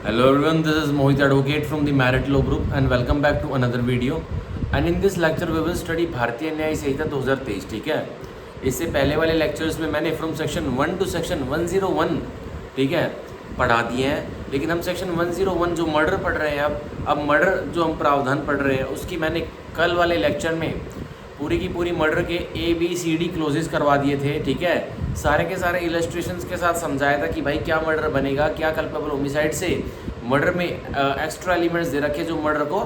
Hello everyone, this is Mohit Advocate from the Merit Law Group and welcome back to another video. And in this lecture we will study भारतीय न्याय संहिता 2023. ठीक है, इससे पहले वाले lectures में मैंने फ्रॉम सेक्शन 1 टू सेक्शन 101 ठीक है पढ़ा दिए हैं, लेकिन हम सेक्शन 101 जो मर्डर पढ़ रहे हैं अब मर्डर जो हम प्रावधान पढ़ रहे हैं उसकी मैंने कल वाले लेक्चर में पूरी की पूरी मर्डर के ABCD क्लोजेस करवा दिए थे. ठीक है, सारे के सारे इलस्ट्रेशंस के साथ समझाया था कि भाई क्या मर्डर बनेगा, क्या कल्पेबल होमिसाइड से मर्डर में एक्स्ट्रा एलिमेंट्स दे रखे जो मर्डर को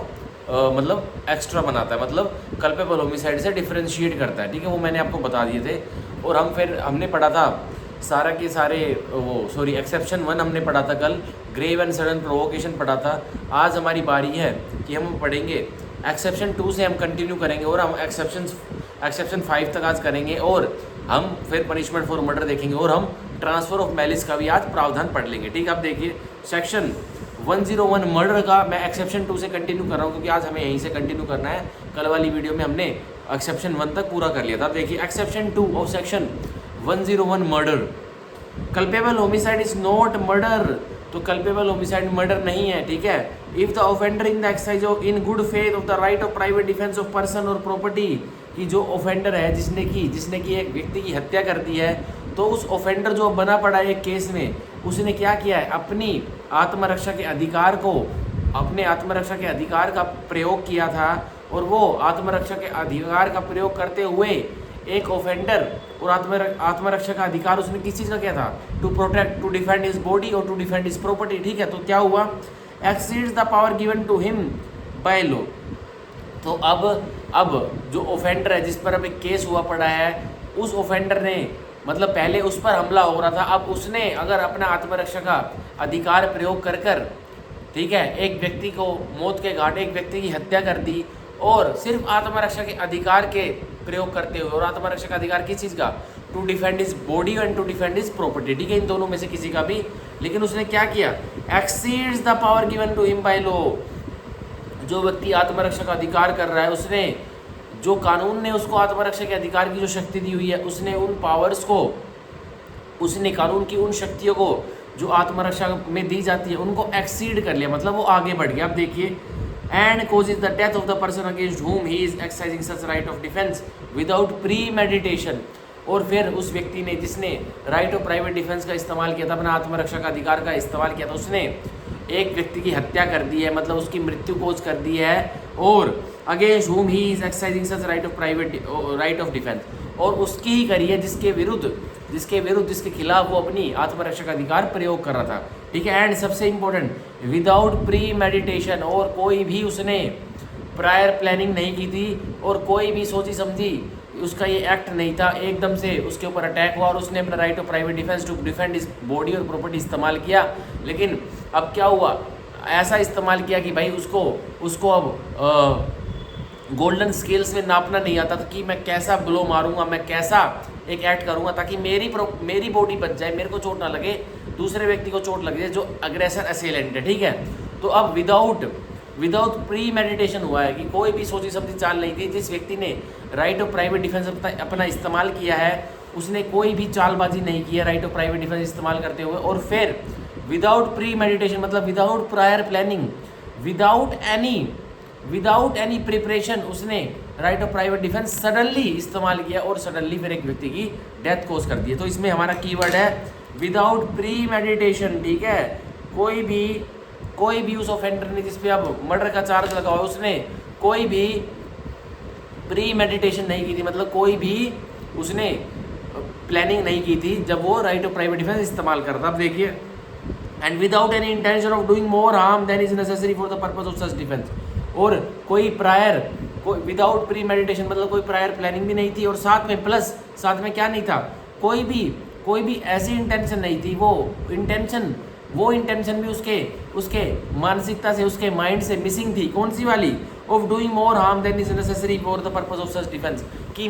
मतलब एक्स्ट्रा बनाता है, मतलब कल्पेबल होमिसाइड से डिफरेंशिएट करता है. ठीक है, वो मैंने आपको बता दिए थे. और हमने पढ़ा था सारा के सारे एक्सेप्शन 1 हमने पढ़ा था कल, ग्रेव एंड सडन प्रोवोकेशन पढ़ा था. आज हमारी बारी है कि हम पढ़ेंगे एक्सेप्शन 2 से हम कंटिन्यू करेंगे और हम एक्सेप्शन 5 तक आज करेंगे और हम फिर पनिशमेंट फॉर मर्डर देखेंगे और हम ट्रांसफ़र ऑफ मैलिस का भी आज प्रावधान पढ़ लेंगे. ठीक है, अब देखिए सेक्शन 101 मर्डर का मैं एक्सेप्शन 2 से कंटिन्यू कर रहा हूँ क्योंकि आज हमें यहीं से कंटिन्यू करना है. कल वाली वीडियो में हमने एक्सेप्शन 1 तक पूरा कर लिया था. अब देखिए exception 2 of section 101 murder. Culpable homicide is not murder, तो कल्पेबल होमिसाइड मर्डर नहीं है. ठीक है, if the offender in the exercise of in good faith of the right of private defence of person और प्रॉपर्टी, कि जो offender है जिसने की एक व्यक्ति की हत्या कर दी है, तो उस ऑफेंडर जो बना पड़ा है एक केस में, उसने क्या किया है, अपने आत्मरक्षा के अधिकार का प्रयोग किया था. और वो आत्मरक्षा के अधिकार का प्रयोग करते हुए एक ऑफेंडर और आत्मरक्षा का अधिकार उसने किस चीज़ का किया था, to protect, to defend his body और टू डिफेंड हिज प्रॉपर्टी. ठीक है, तो क्या हुआ, exceeds the power given to him by law. तो अब जो ऑफेंडर है जिस पर अब एक केस हुआ पड़ा है, उस ऑफेंडर ने मतलब पहले उस पर हमला हो रहा था, अब उसने अगर अपना आत्मरक्षा का अधिकार प्रयोग कर ठीक है एक व्यक्ति को मौत के घाट एक व्यक्ति की हत्या कर दी, और सिर्फ आत्मरक्षा के अधिकार के प्रयोग करते हुए, और आत्मरक्षा का अधिकार किस चीज़ का, to defend his body and to defend his property. ठीक है, इन दोनों में से किसी का भी, लेकिन उसने क्या किया, exceeds the power given to him by law. जो व्यक्ति आत्मरक्षा का अधिकार कर रहा है, उसने जो कानून ने उसको आत्मरक्षा के अधिकार की जो शक्ति दी हुई है, उसने उन पावर्स को, उसने कानून की उन शक्तियों को जो आत्मरक्षा में दी जाती है उनको एक्सीड कर लिया, मतलब वो आगे बढ़ गया. अब देखिए, and causes the death of the person against whom he is exercising such right of defense without premeditation. और फिर उस व्यक्ति ने जिसने राइट ऑफ प्राइवेट डिफेंस का इस्तेमाल किया था, अपना आत्मरक्षा का अधिकार का इस्तेमाल किया था, उसने एक व्यक्ति की हत्या कर दी है, मतलब उसकी मृत्यु कोज कर दी है, और against whom he is exercising such right of defense, और उसकी ही करी है जिसके विरुद्ध जिसके खिलाफ वो अपनी आत्मरक्षा का अधिकार प्रयोग कर रहा था. ठीक है, एंड सबसे इम्पोर्टेंट, विदाउट प्री मेडिटेशन, और कोई भी उसने प्रायर प्लानिंग नहीं की थी और कोई भी सोची समझी उसका ये एक्ट नहीं था, एकदम से उसके ऊपर अटैक हुआ और उसने अपना right of private defence to defend his body और प्रॉपर्टी इस्तेमाल किया. लेकिन अब क्या हुआ, ऐसा इस्तेमाल किया कि भाई उसको अब गोल्डन स्केल्स में नापना नहीं आता था कि मैं कैसा ब्लो मारूंगा, मैं कैसा एक एक्ट करूंगा ताकि मेरी बॉडी बच जाए, मेरे को चोट ना लगे, दूसरे व्यक्ति को चोट लग जाए जो अग्रेसर असेलेंट है. ठीक है, तो अब विदाउट प्री मेडिटेशन हुआ है कि कोई भी सोची समझी चाल नहीं थी. जिस व्यक्ति ने राइट ऑफ प्राइवेट डिफेंस अपना इस्तेमाल किया है, उसने कोई भी चालबाजी नहीं की है राइट ऑफ प्राइवेट डिफेंस इस्तेमाल करते हुए. और फिर विदाउट प्री मेडिटेशन मतलब without prior planning, without any preparation, उसने right of private defence suddenly इस्तेमाल किया और सडनली फिर एक व्यक्ति की डेथ कोज कर दी है. तो इसमें हमारा कीवर्ड है विदाउट प्री मेडिटेशन. ठीक है, कोई भी उस ऑफेंडर ने जिस पे अब मर्डर का चार्ज लगा हुआ है, उसने कोई भी प्री मेडिटेशन नहीं की थी, मतलब कोई भी उसने प्लानिंग नहीं की थी जब वो राइट ऑफ प्राइवेट डिफेंस इस्तेमाल करता. अब देखिए, and without any intention of doing more harm then is necessary for the purpose of such defence. और कोई विदाउट प्री मेडिटेशन मतलब कोई प्रायर प्लानिंग भी नहीं थी, और साथ में क्या नहीं था, कोई भी ऐसी इंटेंशन नहीं थी. वो इंटेंशन भी उसके मानसिकता से, उसके माइंड से मिसिंग थी. कौन सी वाली, of doing more harm then is necessary for the purpose of such defence, कि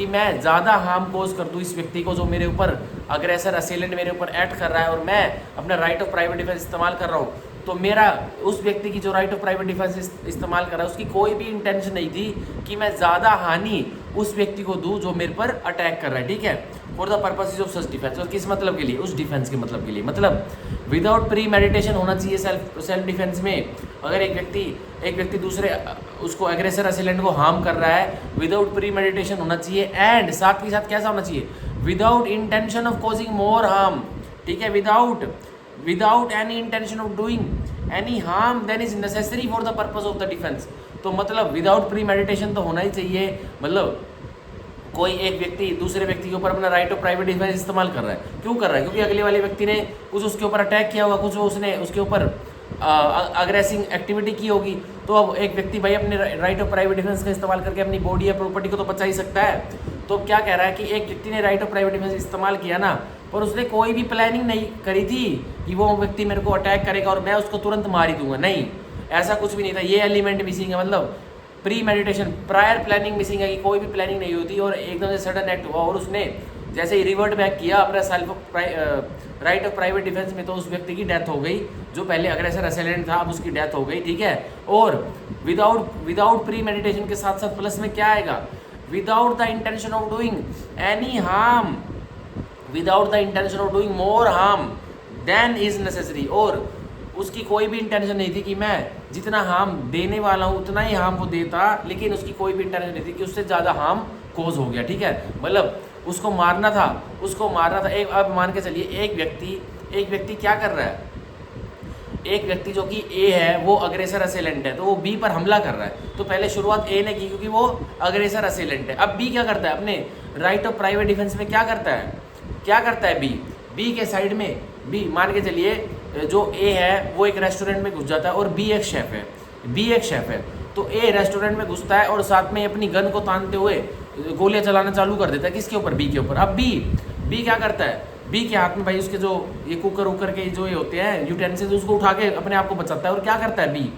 मैं ज़्यादा हार्म कोज कर दूँ इस व्यक्ति को जो मेरे ऊपर अग्रेसर असेलेंट मेरे ऊपर एक्ट कर रहा है, और मैं अपना राइट ऑफ प्राइवेट डिफेंस इस्तेमाल कर रहा हूँ. तो मेरा उस व्यक्ति की जो राइट ऑफ प्राइवेट डिफेंस इस्तेमाल कर रहा है, उसकी कोई भी इंटेंशन नहीं थी कि मैं ज़्यादा हानि उस व्यक्ति को दूँ जो मेरे पर अटैक कर रहा है. ठीक है, for the purposes of such defence. और किस मतलब के लिए? उस डिफेंस के मतलब के लिए। मतलब विदाउट प्री मेडिटेशन होना चाहिए सेल्फ डिफेंस में। अगर एक व्यक्ति दूसरे उसको एग्रेसर असेलेंट को हार्म कर रहा है, विदाउट प्री मेडिटेशन होना चाहिए। एंड साथ ही साथ कैसा होना चाहिए? Without intention of causing more harm, ठीक है, without any intention of doing any harm then is necessary for the purpose of the defence. तो मतलब विदाउट प्री मेडिटेशन तो होना ही चाहिए। मतलब कोई एक व्यक्ति दूसरे व्यक्ति के ऊपर अपना राइट ऑफ प्राइवेट डिफेंस इस्तेमाल कर रहा है, क्यों कर रहा है? क्योंकि अगले वाले व्यक्ति ने कुछ उसके ऊपर अटैक किया होगा, कुछ उसने उसके ऊपर अग्रेसिव एक्टिविटी की होगी। तो अब एक व्यक्ति भाई अपने राइट ऑफ प्राइवेट डिफेंस का इस्तेमाल करके अपनी बॉडी या प्रॉपर्टी को तो बचा ही सकता है। तो क्या कह रहा है कि एक व्यक्ति ने राइट ऑफ प्राइवेट डिफेंस इस्तेमाल किया ना, पर उसने कोई भी प्लानिंग नहीं करी थी कि वो व्यक्ति मेरे को अटैक करेगा और मैं उसको तुरंत मार ही दूंगा। नहीं, ऐसा कुछ भी नहीं था। ये एलिमेंट मिसिंग है। मतलब pre meditation, prior planning missing है कि कोई भी प्लानिंग नहीं होती और एकदम से सडन एक्ट हुआ और उसने जैसे ही रिवर्ट बैक किया अपना self right of private defence में, तो उस व्यक्ति की डेथ हो गई। जो पहले अग्रेसर असेलेंट था अब उसकी डेथ हो गई, ठीक है। और विदाउट प्री मेडिटेशन के साथ साथ प्लस में क्या आएगा? Without the intention of doing any harm, without the intention of doing more harm then is necessary. और उसकी कोई भी इंटेंशन नहीं थी कि मैं जितना हार्म देने वाला हूँ उतना ही हार्म वो देता, लेकिन उसकी कोई भी इंटेंशन नहीं थी कि उससे ज़्यादा हार्म कोज हो गया, ठीक है। मतलब उसको मारना था। एक अब मान के चलिए एक व्यक्ति क्या कर रहा है? एक व्यक्ति जो कि ए है वो अग्रेसर असेलेंट है, तो वो बी पर हमला कर रहा है। तो पहले शुरुआत ए ने की क्योंकि वो अग्रेसर असेलेंट है। अब बी क्या करता है? अपने राइट ऑफ प्राइवेट डिफेंस में क्या करता है? बी के साइड में बी मान के चलिए जो ए है वो एक रेस्टोरेंट में घुस जाता है और बी एक शेफ है। तो ए रेस्टोरेंट में घुसता है और साथ में अपनी गन को तानते हुए गोलियां चलाना चालू कर देता है। किसके ऊपर? बी के ऊपर। अब बी क्या करता है? बी के हाथ में भाई उसके जो ये कुकर के जो ये होते हैं यूटेंसिल्स, उसको उठा के अपने आप को बचाता है। और क्या करता है बी?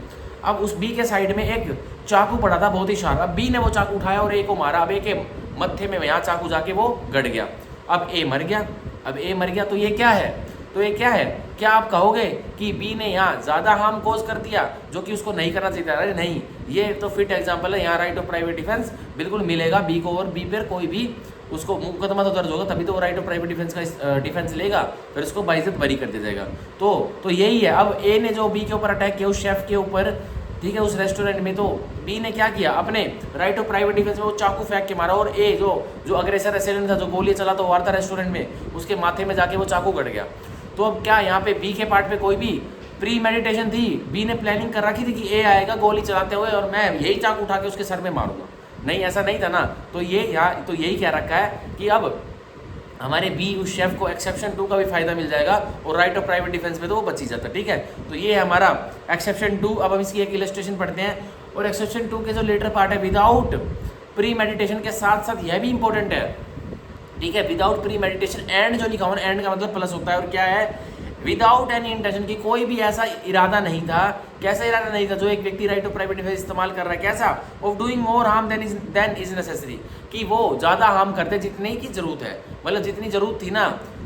अब उस बी के साइड में एक चाकू पड़ा था बहुत ही शार्प। अब बी ने वो चाकू उठाया और ए को मारा। अब ए के मत्थे में यहाँ चाकू जाके वो गड़ गया। अब ए मर गया। तो ये क्या है? क्या आप कहोगे कि बी ने यहाँ ज़्यादा हार्म कोज कर दिया जो कि उसको नहीं करना चाहिए था? अरे नहीं, ये तो फिट एग्जांपल है। यहाँ राइट ऑफ प्राइवेट डिफेंस बिल्कुल मिलेगा बी को, और बी पर कोई भी उसको मुकदमा तो दर्ज होगा, तभी तो वो राइट ऑफ प्राइवेट डिफेंस का डिफेंस लेगा, फिर उसको बाइज्जत बरी कर दिया जाएगा। तो यही है। अब ए ने जो बी के ऊपर अटैक किया उस शेफ के ऊपर, ठीक है, उस रेस्टोरेंट में, तो बी ने क्या किया? अपने राइट ऑफ प्राइवेट डिफेंस में वो चाकू फेंक के मारा और ए जो अग्रेसर असेलेंट था, जो गोलियां चला तो वार था रेस्टोरेंट में, उसके माथे में जाके वो चाकू गड़ गया। तो अब क्या यहाँ पे बी के पार्ट पे कोई भी प्री मेडिटेशन थी? बी ने प्लानिंग कर रखी थी कि ए आएगा गोली चलाते हुए और मैं यही चाकू उठा के उसके सर में मारूंगा? नहीं, ऐसा नहीं था ना। तो यही कह रखा है कि अब हमारे बी उस शेफ को एक्सेप्शन 2 का भी फायदा मिल जाएगा और राइट ऑफ प्राइवेट डिफेंस में तो वो बच ही जाता, ठीक है। तो ये है हमारा एक्सेप्शन 2। अब हम इसकी एक इलस्ट्रेशन पढ़ते हैं। और एक्सेप्शन 2 के जो लेटर पार्ट है विदाउट प्री मेडिटेशन के साथ साथ यह भी इंपॉर्टेंट है, ठीक है। विदाउट प्री मेडिटेशन, एंड जो लिखा हुआ है, एंड का मतलब प्लस होता है। और क्या है? विदाउट एनी इंटेंशन, की कोई भी ऐसा इरादा नहीं था। कैसा इरादा नहीं था? जो एक व्यक्ति राइट ऑफ प्राइवेट डिफेंस इस्तेमाल कर रहा है, कैसा? Of doing more harm then is necessary, कि वो ज़्यादा हार्म करते जितने की जरूरत है। मतलब जितनी जरूरत थी ना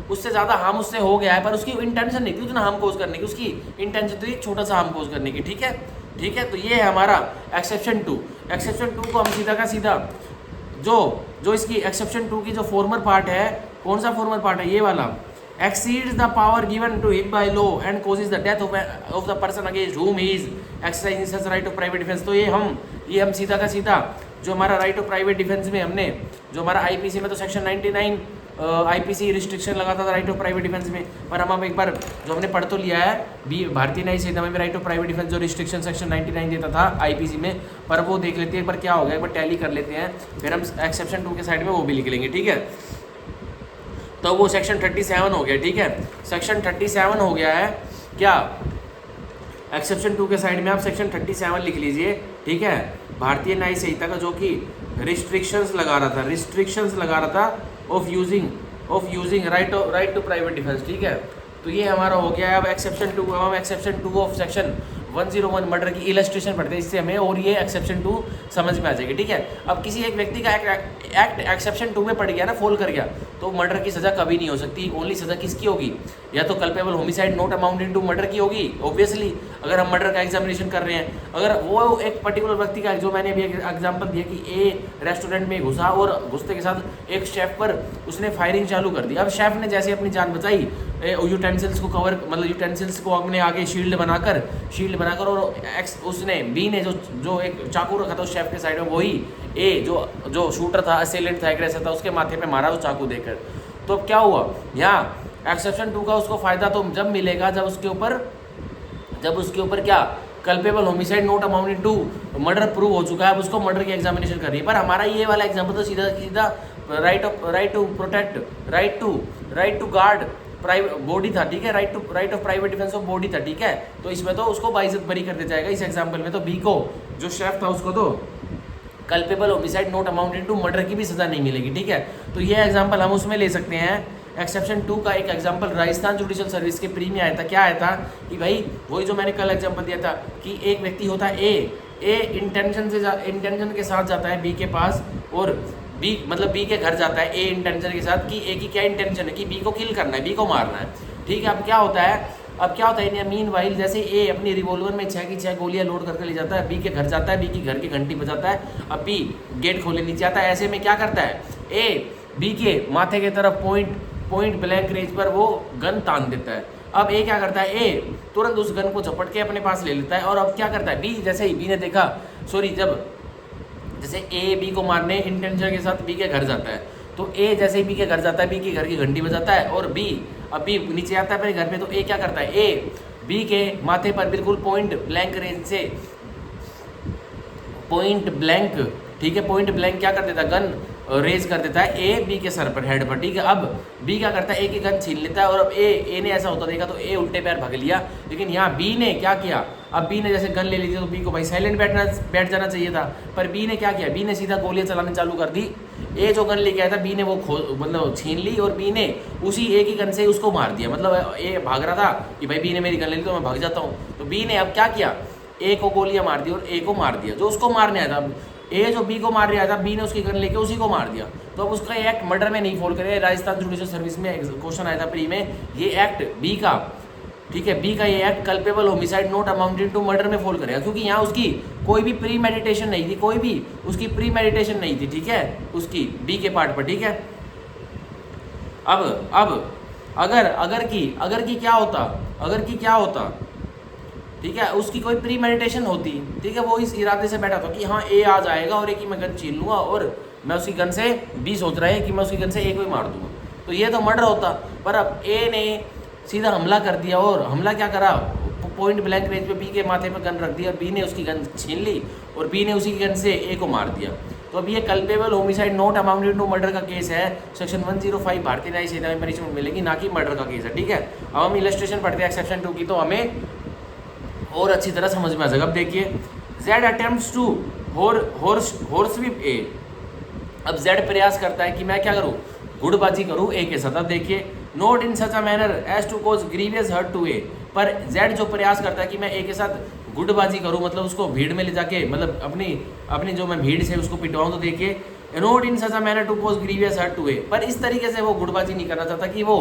उससे ज़्यादा हार्म उससे हो गया है, पर उसकी इंटेंशन नहीं थी उतना हार्म कोज करने की, उसकी इंटेंशन थी छोटा सा हार्म कोज करने की, ठीक है। तो ये है हमारा एक्सेप्शन 2। एक्सेप्शन 2 को हम सीधा का सीधा जो इसकी एक्सेप्शन 2 की जो फॉर्मर पार्ट है, कौन सा फॉर्मर पार्ट है? ये वाला। exceeds the power given to him by law and causes the death of the person against whom he is exercising such right of private defense। तो ये हम सीधा का सीधा जो हमारा राइट ऑफ प्राइवेट डिफेंस में हमने जो हमारा आईपीसी में तो सेक्शन 99 आईपीसी रिस्ट्रिक्शन लगाता था राइट ऑफ प्राइवेट डिफेंस में, पर हम एक बार जो हमने पढ़ तो लिया है भारतीय न्यायिक संहिता में राइट ऑफ प्राइवेट डिफेंस जो रिस्ट्रिक्शन सेक्शन 99 देता था आईपीसी में, पर वो देख लेते हैं एक बार क्या हो गया, एक बार टैली कर लेते हैं, फिर हम एक्सेप्शन 2 के साइड में वो भी लिख लेंगे, ठीक है। तो वो सेक्शन 37 हो गया, ठीक है। सेक्शन 37 हो गया है क्या? एक्सेप्शन 2 के साइड में आप सेक्शन 37 लिख लीजिए, ठीक है। भारतीय न्यायिक संहिता का जो कि रिस्ट्रिक्शंस लगा रहा था of using right to private defence, ठीक है। तो ये हमारा हो गया है। अब एक्सेप्शन 2 ऑफ सेक्शन 101 मर्डर की इलस्ट्रेशन पढ़ते हैं, इससे हमें और ये एक्सेप्शन 2 समझ में आ जाएगी, ठीक है। अब किसी एक व्यक्ति का एक्ट एक्सेप्शन 2 में पड़ गया ना, फॉल कर गया, तो मर्डर की सज़ा कभी नहीं हो सकती। ओनली सज़ा किसकी होगी, या तो culpable homicide not amounting to murder की होगी ऑब्वियसली, अगर हम मर्डर का एग्जामिनेशन कर रहे हैं। अगर वो एक पर्टिकुलर व्यक्ति का, जो मैंने अभी एग्जाम्पल दिया कि ए रेस्टोरेंट में घुसा और घुसते के साथ एक शेफ पर उसने फायरिंग चालू कर दी। अब शेफ ने जैसे अपनी जान बचाई, यूटेंसिल्स को कवर, मतलब यूटेंसिल्स को अपने आगे शील्ड बनाकर और उसने बी ने जो एक चाकू रखा था उस शेफ के साइड में, वही ए जो शूटर था, असेलेंट था, एग्रेसर था, उसके माथे पे मारा वो चाकू देकर। तो अब क्या हुआ, यहाँ एक्सेप्शन 2 का उसको फायदा तो जब मिलेगा जब उसके ऊपर क्या, culpable homicide not amounting to murder prove हो चुका है, अब उसको मर्डर की एग्जामिनेशन कर रही है। पर हमारा ये वाला एग्जाम्पल तो सीधा right to protect, right to guard private body था, ठीक है, right of private defence of body था, ठीक है। तो इसमें तो उसको बाइज्जत बरी कर दिया जाएगा इस एग्जाम्पल में। तो बी को, जो शेफ था, उसको तो culpable homicide not amounting to murder की भी सजा नहीं मिलेगी, ठीक है। तो ये एग्जाम्पल हम उसमें ले सकते हैं। एक्सेप्शन 2 का एक एग्जाम्पल राजस्थान जुडिशियल सर्विस के प्री में आया था। क्या आया था कि भाई वही जो मैंने कल एग्जाम्पल दिया था कि एक व्यक्ति होता है ए इंटेंशन के साथ जाता है बी के पास, और बी मतलब बी के घर जाता है ए इंटेंशन के साथ कि ए की क्या इंटेंशन है कि बी को किल करना है, बी को मारना है, ठीक है। अब क्या होता है मीन वाइल जैसे ए अपनी रिवॉल्वर में 6 की 6 गोलियां लोड करके ले जाता है, बी के घर जाता है, बी की घर की घंटी बजाता है, अब बी गेट खोले नीचे आता है। ऐसे में क्या करता है, ए बी के माथे के तरफ पॉइंट ब्लैंक रेंज पर वो गन तान देता है। अब ए क्या करता है, ए तुरंत उस गन को झपट के अपने पास ले लेता है। और अब क्या करता है बी, जैसे ही बी ने देखा, जैसे ए बी को मारने इंटेंशन के साथ बी के घर जाता है, तो ए जैसे ही बी के घर जाता है, बी की घर की घंटी बजाता है, और बी नीचे आता है अपने घर पे, तो ए क्या करता है, ए बी के माथे पर बिल्कुल पॉइंट ब्लैंक रेंज से पॉइंट ब्लैंक क्या कर देता है, गन रेज कर देता है ए बी के सर पर, हेड पर, ठीक है। अब बी क्या करता है, ए की गन छीन लेता है, और अब ए ने ऐसा होता देखा तो ए उल्टे पैर भाग लिया। लेकिन यहाँ बी ने क्या किया, अब बी ने जैसे गन ले ली थी तो बी को भाई साइलेंट बैठ जाना चाहिए था, पर बी ने क्या किया, बी ने सीधा गोलियां चलाने चालू कर दी। ए जो गन लेके आया था बी ने वो मतलब छीन ली, और बी ने उसी ए की गन से उसको मार दिया। मतलब ए भाग रहा था कि भाई बी ने मेरी गन ले ली तो मैं भाग जाता हूँ, तो बी ने अब क्या किया, ए को गोलियां मार दी और ए को मार दिया, जो उसको मारने आया था। ए जो बी को मार रहा था, बी ने उसकी गन लेके उसी को मार दिया। तो अब उसका एक्ट मर्डर में नहीं फॉल करे। राजस्थान जुडिशियल सर्विस में क्वेश्चन आया था प्री में, ये एक्ट बी का, ठीक है, बी का ये act culpable homicide not amounting to murder में फॉल करेगा, क्योंकि यहाँ उसकी कोई भी प्री मेडिटेशन नहीं थी, कोई भी उसकी प्री मेडिटेशन नहीं थी, ठीक है, उसकी बी के पार्ट पर, ठीक है। अब अगर की क्या होता, ठीक है, उसकी कोई प्री मेडिटेशन होती, ठीक है, वो इस इरादे से बैठा था कि हाँ ए आ जाएगा और ए की मैं गन छीन लूँगा, और मैं उसकी गन से बी सोच रहा है कि मैं उसकी गन से ए को ही मार दूँगा, तो ये तो मर्डर होता। पर अब ए ने सीधा हमला कर दिया, और हमला क्या करा, पॉइंट ब्लैंक रेंज पे बी के माथे पर गन रख दिया, और बी ने उसकी गन छीन ली, और बी ने उसी की गन से ए को मार दिया। तो अब ये culpable homicide not amounting to murder का केस है, सेक्शन 105 भारतीय न्याय संहिता में पनिशमेंट मिलेगी, ना कि मर्डर का केस है, ठीक है। अब हम इलस्ट्रेशन पढ़ते हैं एक्सेप्शन 2 की, तो हमें और अच्छी तरह समझ में आ जाएगा। अब देखिए, जेड अटेम्प्ट्स टू होर्सविप ए। अब जेड प्रयास करता है कि मैं क्या करूं, गुड़बाजी करूं ए के साथ। अब देखिए, not in such a manner as to cause grievous hurt to A. पर जेड जो प्रयास करता है कि मैं ए के साथ गुड़बाजी करूं, मतलब उसको भीड़ में ले जाके, मतलब अपनी जो मैं भीड़ से उसको पिटवाऊं, तो देखिए, not in such a manner to cause grievous hurt to A. पर इस तरीके से वो गुड़बाजी नहीं करना चाहता कि वो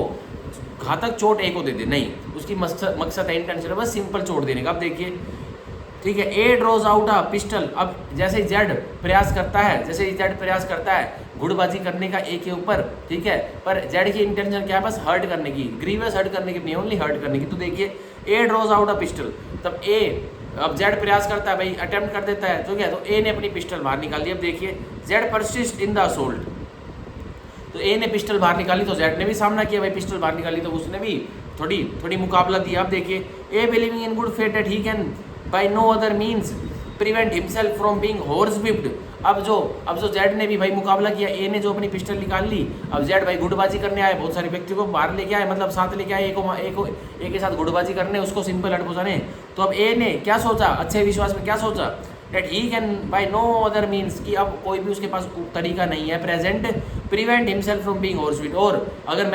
घातक चोट ए को दे दे, नहीं, उसकी मकसद है, इंटेंशन है बस सिंपल चोट देने का। अब देखिए, ठीक है, ए ड्रॉज आउट अ पिस्टल। अब जैसे जेड प्रयास करता है गुड़बाजी करने का ए के ऊपर, ठीक है, पर जेड की इंटेंशन क्या है, बस हर्ट करने की, ग्रीवियस हर्ट करने की नहीं, ओनली हर्ट करने की। तो देखिए, ए ड्रॉज आउट अ पिस्टल, तब ए, अब जेड प्रयास करता है भाई, अटेम्प्ट कर देता है, तो क्या, तो ए ने अपनी पिस्टल बाहर निकाल दी। अब देखिए, Z persist in the assault, तो ए ने पिस्टल बाहर निकाली, तो जेड ने भी सामना किया भाई, पिस्टल बाहर निकाली, तो उसने भी थोड़ी मुकाबला दिया। अब देखिए, A believing in good faith that he can by no other means prevent himself from being horsewhipped. अब जो जेड ने भी भाई मुकाबला किया, ए ने जो अपनी पिस्टल निकाल ली, अब जेड भाई गुड़बाजी करने आए, बहुत सारे व्यक्तियों को बाहर लेके आए, मतलब साथ लेके आए, ए के साथ गुड़बाजी करने, उसको सिंपल हट पहुँचाने। तो अब ए ने क्या सोचा, अच्छे विश्वास में क्या सोचा that he can by no other means, कि अब कोई भी उसके पास तरीका नहीं है present prevent himself from being horsewhipped, और अगर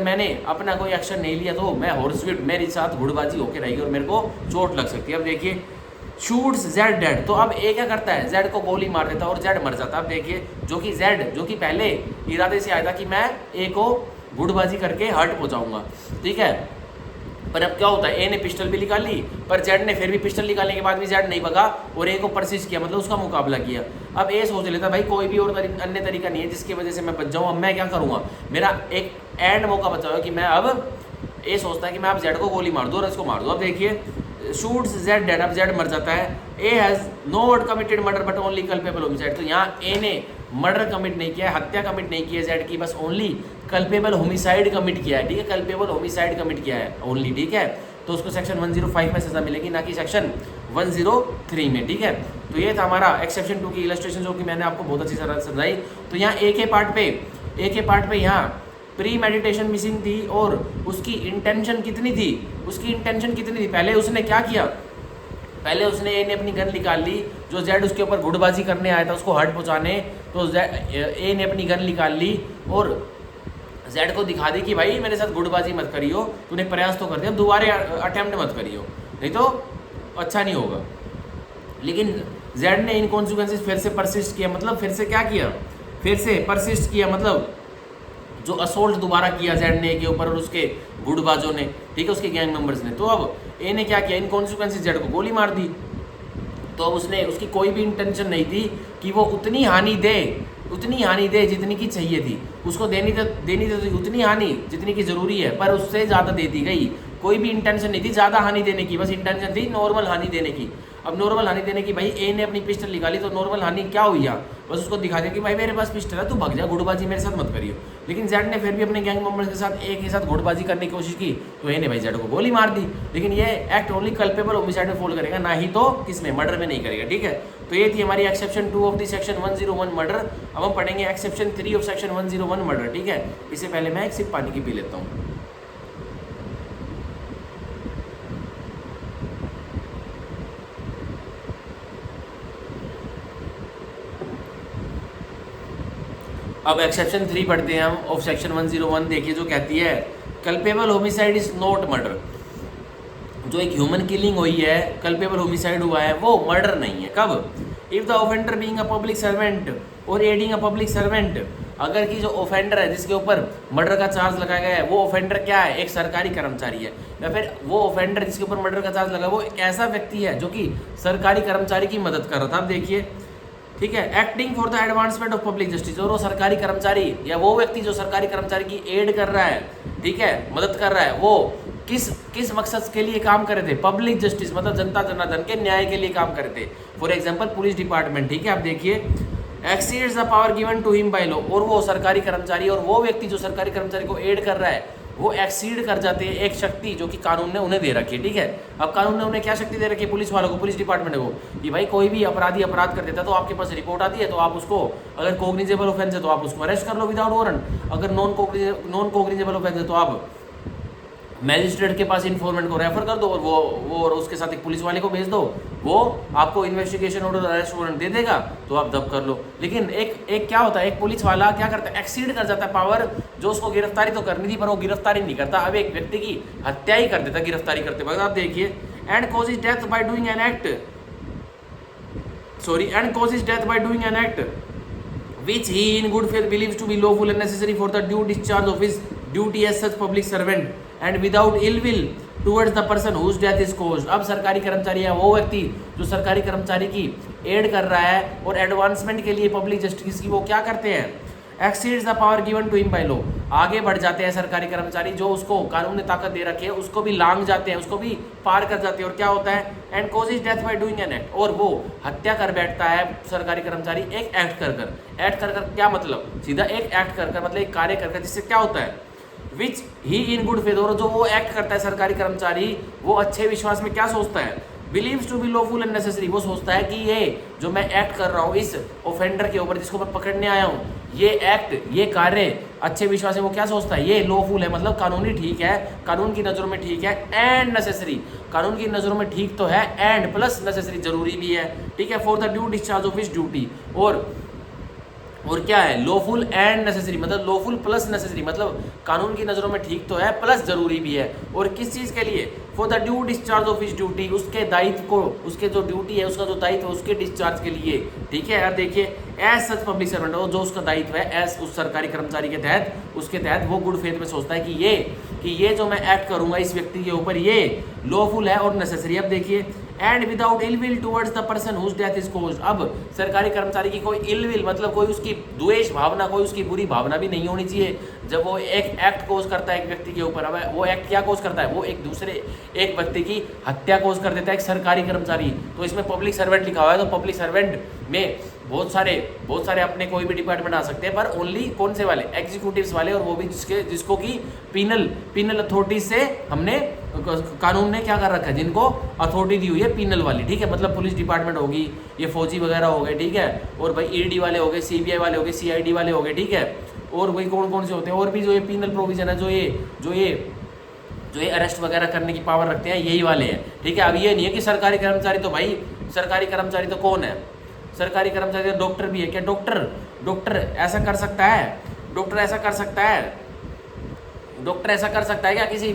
मैंने अपना कोई एक्शन नहीं लिया तो मैं हॉर्सविड, मेरे साथ घुड़बाजी होकर रहेगी और मेरे को चोट लग सकती है। अब देखिए शूट्स जेड डेड, तो अब ए क्या करता है, जेड को गोली मार देता है और जेड मर जाता है। अब देखिए जो कि जेड, जो कि पहले इरादे से आया था कि मैं ए को गुड़बाजी करके हर्ट पहुंचाऊंगा, ठीक है, पर अब क्या होता है, ए ने पिस्टल भी निकाल ली, पर जेड ने फिर भी पिस्टल निकालने के बाद भी जेड नहीं भगा और ए को परसिस्ट किया, मतलब उसका मुकाबला किया। अब ए सोच लेता भाई कोई भी और अन्य तरीका नहीं है जिसकी वजह से मैं बच जाऊँ, अब मैं क्या करूँगा, मेरा एक एंड मौका बचा हुआ कि मैं अब, ए सोचता है कि मैं अब जेड को गोली मार दूँ और इसको मार दूँ। अब देखिए शूट्स जेड डेड, अब जेड मर जाता है। A has not committed murder but only culpable homicide, तो यहाँ ए ने मर्डर कमिट नहीं किया है, हत्या कमिट नहीं की है जेड की, बस ओनली कल्पेबल होमिसाइड कमिट किया है, ठीक है, कल्पेबल होमिसाइड कमिट किया है ओनली, ठीक है, तो उसको सेक्शन 105 में सजा मिलेगी, ना कि सेक्शन 103 में, ठीक है। तो ये था हमारा एक्सेप्शन 2 की इलस्ट्रेशन जो कि मैंने आपको बहुत अच्छी तरह समझाई। तो यहाँ ए के पार्ट पे यहाँ प्री मेडिटेशन मिसिंग थी और उसकी इंटेंशन कितनी थी, पहले उसने क्या किया, पहले उसने ए ने अपनी गन निकाल ली, जो जेड उसके ऊपर गुड़बाजी करने आया था उसको हर्ट पहुंचाने, तो ए ने अपनी गन निकाल ली और जेड को दिखा दी कि भाई मेरे साथ गुड़बाजी मत करियो, तूने प्रयास तो कर दिया, दोबारा अटेम्प्ट मत करियो, नहीं तो अच्छा नहीं होगा। लेकिन जेड ने इन कॉन्सिक्वेंसेस फिर से परसिस्ट किया, मतलब फिर से क्या किया, फिर से परसिस्ट किया, मतलब जो असोल्ट दोबारा किया जेड ने के ऊपर और उसके गुड़बाजों ने, ठीक है, उसके गैंग मेंबर्स ने। तो अब ए ने क्या किया, इन कॉन्सिक्वेंसेस जेड को गोली मार दी। तो अब उसकी कोई भी इंटेंशन नहीं थी कि वो उतनी हानि दे जितनी की चाहिए थी, उसको देनी तो उतनी हानि जितनी की ज़रूरी है, पर उससे ज़्यादा दे दी गई। कोई भी इंटेंशन नहीं थी ज़्यादा हानि देने की, बस इंटेंशन थी नॉर्मल हानि देने की। अब नॉर्मल हानि देने की, भाई ए ने अपनी पिस्टल निकाली तो नॉर्मल हानि क्या हुई यहाँ, बस उसको दिखा दिया कि भाई मेरे पास पिस्टल है, तू भाग जा, गुड़बाजी मेरे साथ मत करियो। लेकिन जेड ने फिर भी अपने गैंग मेंबर्स के साथ ए के साथ गुड़बाजी करने की कोशिश की, तो ए ने भाई जेड को गोली मार दी। लेकिन ये एक्ट ओनली कल्पेबल होमिसाइड में फॉल करेगा, ना ही तो किसमें, मर्डर में नहीं करेगा, ठीक है। तो ये थी हमारी exception 2 of the section 101 murder. अब हम पढ़ेंगे एक्सेप्शन 3 ऑफ सेक्शन 101 मर्डर, ठीक है। इससे पहले मैं एक सिप पानी की पी लेता हूँ। अब एक्सेप्शन 3 पढ़ते हैं हम ऑफ सेक्शन 101। देखिए जो कहती है, culpable homicide is not murder, जो एक ह्यूमन किलिंग हुई है, कल्पेबल होमिसाइड हुआ है, वो मर्डर नहीं है। कब, if the offender being a public servant और एडिंग अ पब्लिक सर्वेंट, अगर कि जो ऑफेंडर है जिसके ऊपर मर्डर का चार्ज लगाया गया है, वो ऑफेंडर क्या है, एक सरकारी कर्मचारी है, या फिर वो ऑफेंडर जिसके ऊपर मर्डर का चार्ज लगा वो एक ऐसा व्यक्ति है जो कि सरकारी कर्मचारी की मदद कर रहा था। अब देखिए, ठीक है, acting for the advancement of public justice, और वो सरकारी कर्मचारी या वो व्यक्ति जो सरकारी कर्मचारी की एड कर रहा है, ठीक है, मदद कर रहा है, वो किस मकसद के लिए काम कर रहे थे, पब्लिक जस्टिस, मतलब जनता जनार्दन के न्याय के लिए काम कर रहे थे। फॉर एग्जांपल पुलिस डिपार्टमेंट, ठीक है। आप देखिए, exceeds the power given to him by law, और वो सरकारी कर्मचारी और वो व्यक्ति जो सरकारी कर्मचारी को एड कर रहा है, वो एक्सीड कर जाते हैं एक शक्ति जो कि कानून ने उन्हें दे रखी है, ठीक है। अब कानून ने उन्हें क्या शक्ति दे रखी है, पुलिस वालों को, पुलिस डिपार्टमेंट को, कि भाई कोई भी अपराधी अपराध कर देता है तो आपके पास रिपोर्ट आती है, तो आप उसको, अगर कोग्निजेबल ऑफेंस है तो आप उसको अरेस्ट कर लो विदाउट वारंट, अगर नॉन कोग्निजेबल ऑफेंस है तो आप मैजिस्ट्रेट के पास इन्फॉर्मेंट को रेफर कर दो और वो और उसके साथ एक पुलिस वाले को भेज दो, वो आपको इन्वेस्टिगेशन ऑर्डर अरेस्ट वारंट दे देगा, तो आप दब कर लो। लेकिन एक क्या होता है, एक पुलिस वाला क्या करता है, एक्सीड कर जाता है पावर, जो उसको गिरफ्तारी तो करनी थी पर वो गिरफ्तारी नहीं करता, अब एक व्यक्ति की हत्या ही कर देता गिरफ्तारी करते वक्त। आप देखिए, and causes death by doing an act which he in good faith believes to be lawful and necessary for the due discharge of his duty as such public servant and without ill will towards the person whose death is caused। अब सरकारी कर्मचारी है वो व्यक्ति जो सरकारी कर्मचारी की एड कर रहा है और एडवांसमेंट के लिए पब्लिक जस्टिस की वो क्या करते हैं, exceeds the power given to him by law, आगे बढ़ जाते हैं सरकारी कर्मचारी, जो उसको कानून ने ताकत दे रखी है उसको भी लांग जाते हैं, उसको भी पार कर जाते हैं, और क्या होता है, and causes death by doing an act, और वो हत्या कर बैठता है सरकारी कर्मचारी एक एक्ट कर क्या मतलब, सीधा एक एक्ट कर मतलब एक कार्य कर, जिससे क्या होता है, विच ही इन गुड फेथ, और जो वो एक्ट करता है सरकारी कर्मचारी, वो अच्छे विश्वास में क्या सोचता है, believes to be lawful and necessary, वो सोचता है कि ये जो मैं एक्ट कर रहा हूँ इस ऑफेंडर के ऊपर जिसको मैं पकड़ने आया हूँ, ये एक्ट, ये कार्य अच्छे विश्वास से वो क्या सोचता है, ये लॉफुल है, मतलब कानूनी ठीक है, कानून की नज़रों में ठीक है, एंड नेसेसरी, कानून की नज़रों में ठीक तो है, एंड प्लस नेसेसरी, जरूरी भी है, ठीक है, for the due discharge of his duty. और क्या है, लॉफुल एंड नेसेसरी, मतलब लॉफुल प्लस नेसेसरी, मतलब कानून की नज़रों में ठीक तो है प्लस जरूरी भी है। और किस चीज़ के लिए, for the due discharge of his duty, उसके दायित्व को, उसके जो ड्यूटी है, उसका जो दायित्व है उसके डिस्चार्ज के लिए, ठीक है। यार देखिए, एज सच पब्लिक सर्वेंट, वो जो उसका दायित्व है एज उस सरकारी कर्मचारी के तहत, उसके तहत वो गुड फेथ में सोचता है कि ये जो मैं एक्ट करूंगा इस व्यक्ति के ऊपर ये लॉफुल है और नेसेसरी। अब देखिए, and without ill will towards the person whose death is caused. अब सरकारी कर्मचारी की कोई इल विल, मतलब कोई उसकी द्वेष भावना, कोई उसकी बुरी भावना भी नहीं होनी चाहिए जब वो एक एक्ट कोज करता है एक व्यक्ति के ऊपर। अब वो एक्ट क्या कोज करता है, वो एक व्यक्ति की हत्या कोज कर देता है, एक सरकारी कर्मचारी। तो इसमें पब्लिक सर्वेंट लिखा हुआ है, तो पब्लिक सर्वेंट में बहुत सारे अपने कोई भी डिपार्टमेंट आ सकते हैं, पर ओनली कौन से वाले, एग्जीक्यूटिव्स वाले, और वो भी जिसको कि पीनल अथॉरिटी से हमने कानून ने क्या कर रखा है, जिनको अथॉरिटी दी हुई है पीनल वाली, ठीक है। मतलब पुलिस डिपार्टमेंट होगी, ये फौजी वगैरह हो गए, ठीक है, और भाई ईडी वाले हो गए, सीबीआई वाले हो गए, सीआईडी वाले हो गए, ठीक है। और वही कौन से होते हैं, और भी जो ये पीनल प्रोविजन है, जो ये अरेस्ट वगैरह करने की पावर रखते हैं, यही वाले हैं, ठीक है। अब ये नहीं है कि सरकारी कर्मचारी तो भाई, सरकारी कर्मचारी तो कौन है, सरकारी कर्मचारी तो डॉक्टर भी है क्या, डॉक्टर ऐसा कर सकता है, डॉक्टर ऐसा कर सकता है क्या, किसी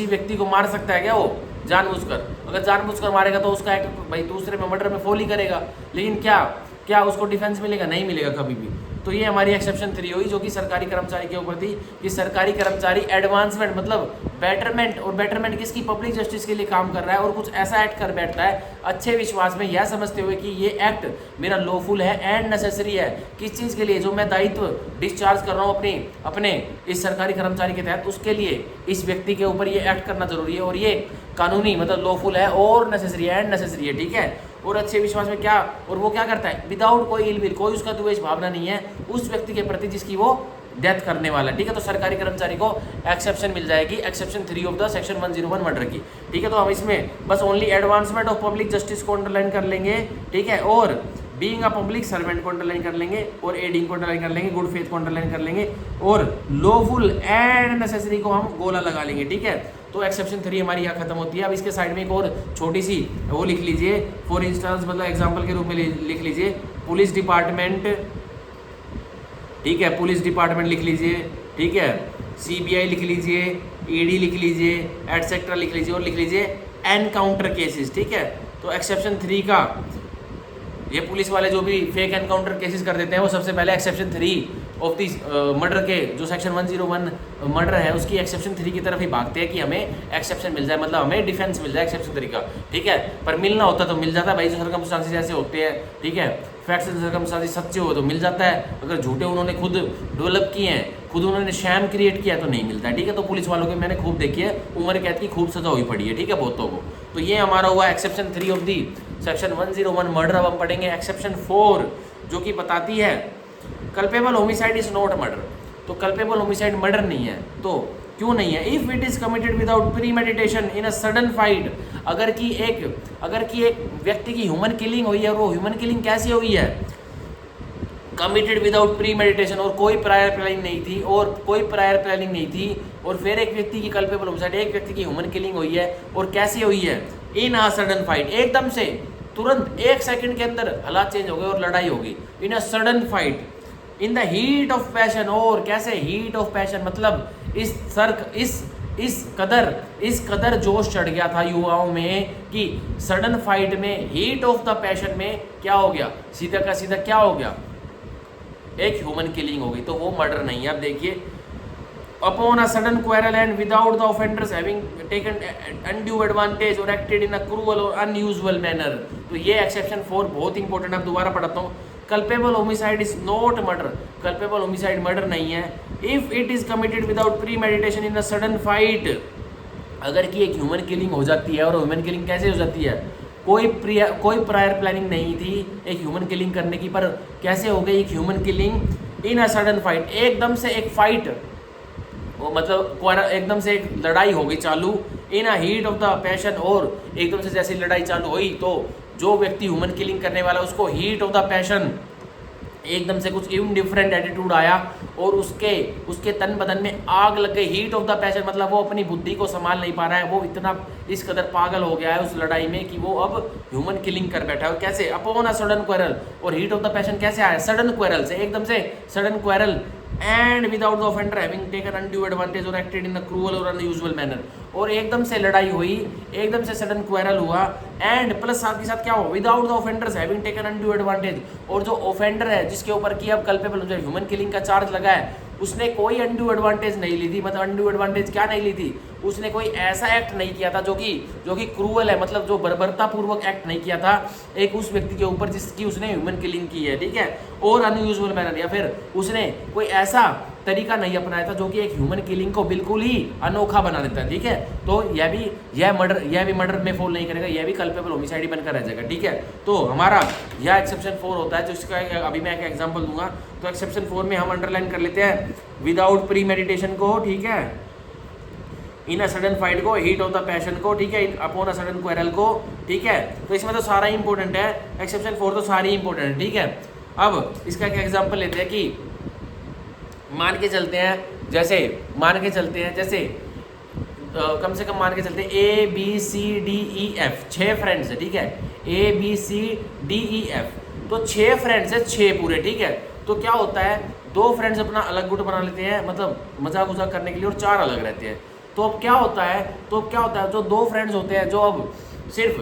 व्यक्ति को मार सकता है क्या वो जानबूझकर? अगर जानबूझकर मारेगा तो उसका एक्ट भाई दूसरे में मर्डर में फॉल ही करेगा, लेकिन क्या उसको डिफेंस मिलेगा? नहीं मिलेगा कभी भी। तो ये हमारी एक्सेप्शन 3 हुई, जो कि सरकारी कर्मचारी के ऊपर थी, कि सरकारी कर्मचारी एडवांसमेंट, मतलब बेटरमेंट, और बेटरमेंट किसकी, पब्लिक जस्टिस के लिए काम कर रहा है, और कुछ ऐसा एक्ट कर बैठता है अच्छे विश्वास में, यह समझते हुए कि ये एक्ट मेरा लॉफुल है एंड नेसेसरी है। किस चीज़ के लिए, जो मैं दायित्व डिस्चार्ज कर रहा हूँ अपने इस सरकारी कर्मचारी के तहत, उसके लिए इस व्यक्ति के ऊपर ये एक्ट करना जरूरी है, और ये कानूनी, मतलब लॉफुल है और नेसेसरी है, एंड नेसेसरी है, ठीक है। और अच्छे विश्वास में क्या, और वो क्या करता है, विदाउट कोई इल विल, कोई उसका द्वेष भावना नहीं है उस व्यक्ति के प्रति जिसकी वो डेथ करने वाला, ठीक है। तो सरकारी कर्मचारी को एक्सेप्शन मिल जाएगी, exception 3 of the section 101 murder की, ठीक है। तो हम इसमें बस only advancement of public justice को अंडरलाइन कर लेंगे, ठीक है, और बीइंग अ पब्लिक सर्वेंट को अंडरलाइन कर लेंगे, और एडिंग को अंडरलाइन कर लेंगे, गुड फेथ को अंडरलाइन कर लेंगे, और लॉफुल एंड नेसेसरी को हम गोला लगा लेंगे, ठीक है। तो एक्सेप्शन 3 हमारी यहाँ खत्म होती है। अब इसके साइड में एक और छोटी सी वो लिख लीजिए, फॉर इंस्टेंस, मतलब एग्जांपल के रूप में लिख लीजिए पुलिस डिपार्टमेंट, ठीक है, पुलिस डिपार्टमेंट लिख लीजिए, ठीक है, सीबीआई लिख लीजिए, ईडी लिख लीजिए, एटसेट्रा लिख लीजिए, और लिख लीजिए एनकाउंटर केसेस, ठीक है। तो एक्सेप्शन 3 का ये पुलिस वाले जो भी फेक एनकाउंटर केसेस कर देते हैं, वो सबसे पहले एक्सेप्शन 3 ऑफ दिस मर्डर के जो सेक्शन 101 मर्डर है उसकी एक्सेप्शन 3 की तरफ ही भागते हैं कि हमें एक्सेप्शन मिल जाए, मतलब हमें डिफेंस मिल जाए एक्सेप्शन 3 का, ठीक है। पर मिलना होता तो मिल जाता है भाई, जो सर्कमस्टांसेस ऐसे होते हैं, ठीक है, फैक्ट्स एंड सर्कमस्टांसेस सच्चे हो तो मिल जाता है, अगर झूठे उन्होंने खुद डेवलप किए हैं, खुद उन्होंने शैम क्रिएट किया तो नहीं मिलता है, ठीक है। तो पुलिस वालों के मैंने खूब देखी है, उम्र कैद की खूब सजा हुई पड़ी है, ठीक है, बहुतों को। तो ये हमारा हुआ exception 3 of the section 101 murder. अब हम पढ़ेंगे एक्सेप्शन 4, जो कि बताती है culpable homicide is not murder. तो कल्पेबल होमिसाइड मर्डर नहीं है, तो क्यों नहीं है? If it is committed without premeditation in a sudden fight, अगर की एक व्यक्ति की ह्यूमन किलिंग हुई है, और वो ह्यूमन किलिंग कैसी हुई है, कमिटेड विदाउट प्रीमेडिटेशन, और कोई प्रायर प्लानिंग नहीं थी, और फिर एक व्यक्ति की कल्पेबल होमिसाइड, एक व्यक्ति की ह्यूमन किलिंग हुई है, और कैसी हुई है, इन अ सडन फाइट, एकदम से तुरंत 1 सेकंड के अंदर हालात चेंज हो गए और लड़ाई होगी, in a sudden fight, in the heat of passion. और कैसे हीट ऑफ पैशन, मतलब इस कदर जोश चढ़ गया था युवाओं में कि सडन फाइट में, हीट ऑफ द पैशन में क्या हो गया, सीधा का सीधा क्या हो गया, एक ह्यूमन किलिंग हो गई, तो वो मर्डर नहीं है। अब देखिए, upon a sudden quarrel and without the offenders having taken undue advantage or acted in a cruel or unusual manner। तो ये एक्सेप्शन 4 बहुत इंपॉर्टेंट, अब दोबारा पढ़ता हूँ। Culpable homicide is not murder, culpable homicide murder नहीं है। If it is committed without pre meditation in a sudden fight, अगर की एक ह्यूमन किलिंग हो जाती है, और ह्यूमन किलिंग कैसे हो जाती है, कोई प्रायर प्लानिंग नहीं थी एक ह्यूमन किलिंग करने की, पर कैसे हो गई एक human killing in a sudden fight, एकदम से एक फाइट, वो मतलब एकदम से एक लड़ाई हो गई चालू, in a heat of the passion, और एकदम से जैसे लड़ाई चालू हुई तो जो व्यक्ति ह्यूमन किलिंग करने वाला उसको हीट ऑफ द पैशन, एकदम से कुछ इनडिफरेंट एटीट्यूड आया और उसके तन बदन में आग लग गई। हीट ऑफ द पैशन मतलब वो अपनी बुद्धि को संभाल नहीं पा रहा है, वो इतना इस कदर पागल हो गया है उस लड़ाई में कि वो अब ह्यूमन किलिंग कर बैठा है। और कैसे? Upon a sudden quarrel. और हीट ऑफ द पैशन कैसे आया? सडन क्वेरल से, एकदम से sudden quarrel and without the offender having taken undue advantage और एक्टेड इन अ क्रूअल और अनयूजुअल मैनर। और एकदम से लड़ाई हुई, एकदम से सडन क्वेरल हुआ एंड प्लस साथ के साथ क्या हो? Without the offenders having taken undue advantage. और जो ऑफेंडर है जिसके ऊपर की अब कल्पेबल जो ह्यूमन किलिंग का चार्ज लगा है उसने कोई अनड्यू एडवांटेज नहीं ली थी। मतलब अनड्यू एडवांटेज क्या नहीं ली थी? उसने कोई ऐसा एक्ट नहीं किया था जो कि क्रूअल है, मतलब जो बर्बरतापूर्वक एक्ट नहीं किया था एक उस व्यक्ति के ऊपर जिसकी उसने ह्यूमन किलिंग की है, ठीक है। और अनयूजुअल मैनर, या फिर उसने कोई ऐसा तरीका नहीं अपनाया था जो कि एक ह्यूमन किलिंग को बिल्कुल ही अनोखा बना देता है, ठीक है। तो यह भी मर्डर में फॉल नहीं करेगा, यह भी कल्पेबल होमिसाइड ही बनकर रह जाएगा, ठीक है। तो हमारा यह एक्सेप्शन 4 होता है, जो इसका अभी मैं एक एग्जांपल दूंगा। तो एक्सेप्शन 4 में हम अंडरलाइन कर लेते हैं विदाउट प्री मेडिटेशन को, ठीक है, इन अ सडन फाइट को, हीट ऑफ द पैशन को, ठीक है, अपॉन अ सडन क्वेरल को, ठीक है। तो इसमें तो सारा ही इंपॉर्टेंट है, एक्सेप्शन 4 तो सारी इंपॉर्टेंट है, ठीक है। अब इसका एक एग्जांपल लेते हैं कि मान के चलते हैं जैसे कम से कम मान के चलते हैं ABCDEF 6 फ्रेंड्स है, ठीक है। ABCDEF तो 6 फ्रेंड्स है, 6 पूरे, ठीक है। तो क्या होता है, 2 फ्रेंड्स अपना अलग गुट बना लेते हैं, मतलब मजाक उजाक करने के लिए, और 4 अलग रहते हैं। तो अब क्या होता है जो 2 फ्रेंड्स होते हैं जो अब सिर्फ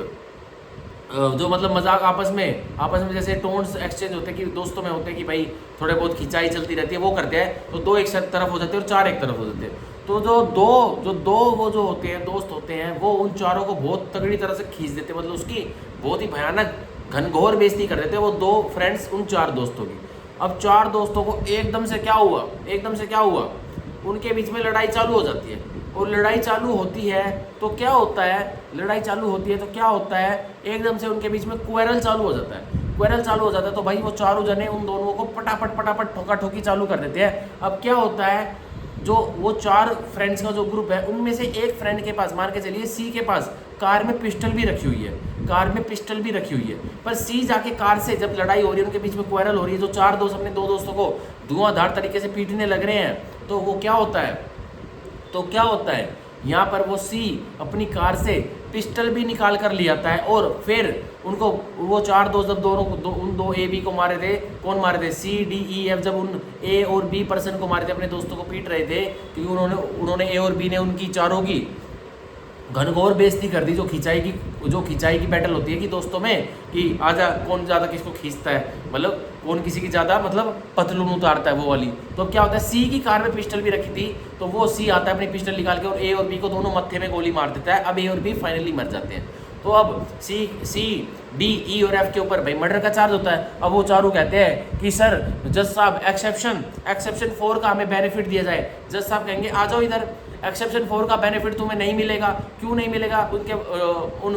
जो मतलब मजाक आपस में जैसे टोन्स एक्सचेंज होते हैं कि दोस्तों में होते हैं कि भाई थोड़े बहुत खिंचाई चलती रहती है, वो करते हैं। तो 2 एक तरफ हो जाते हैं और 4 एक तरफ हो जाते हैं। तो जो दो वो जो होते हैं दोस्त होते हैं वो उन चारों को बहुत तगड़ी तरह से खींच देते हैं, मतलब उसकी बहुत ही भयानक घनघोर बेइज्जती कर देते हैं वो 2 फ्रेंड्स उन 4 दोस्तों की। अब 4 दोस्तों को एकदम से क्या हुआ, उनके बीच में लड़ाई चालू हो जाती है। और लड़ाई चालू होती है तो क्या होता है, एकदम से उनके बीच में क्वेरल चालू हो जाता है। तो भाई वो चारों जने उन दोनों को पटापट ठोका ठोकी चालू कर देते हैं। अब क्या होता है, जो वो 4 फ्रेंड्स का जो ग्रुप है उनमें से एक फ्रेंड के पास, मान के चलिए सी के पास कार में पिस्टल भी रखी हुई है, पर सी जाके कार से, जब लड़ाई हो रही है उनके बीच में क्वेरल हो रही है, जो 4 दोस्त अपने 2 दोस्तों को धुआंधार तरीके से पीटने लग रहे हैं, तो क्या होता है यहाँ पर वो सी अपनी कार से पिस्टल भी निकाल कर ले आता है। और फिर उनको वो 4 दोस्त जब उन 2 A B को मारे थे, कौन मारे थे, CDEF, जब उन A और B पर्सन को मारे थे, अपने दोस्तों को पीट रहे थे, क्योंकि उन्होंने A और B ने उनकी चारों की घनघोर बेइज्जती कर दी। जो खिंचाई की बैटल होती है कि दोस्तों में कि आजा कौन ज़्यादा किसको खींचता है, मतलब कौन किसी की ज़्यादा मतलब पतलून उतारता है, वो वाली। तो अब क्या होता है, सी की कार में पिस्टल भी रखी थी, तो वो सी आता है अपनी पिस्टल निकाल के और A और B को दोनों मत्थे में गोली मार देता है। अब A और B फाइनली मर जाते हैं। तो अब C D E और F के ऊपर भाई मर्डर का चार्ज होता है। अब वो चारों कहते हैं कि सर जज साहब एक्सेप्शन 4 का हमें बेनिफिट दिया जाए। जज साहब कहेंगे आ जाओ इधर, एक्सेप्शन 4 का बेनिफिट तुम्हें नहीं मिलेगा। क्यों नहीं मिलेगा? उनके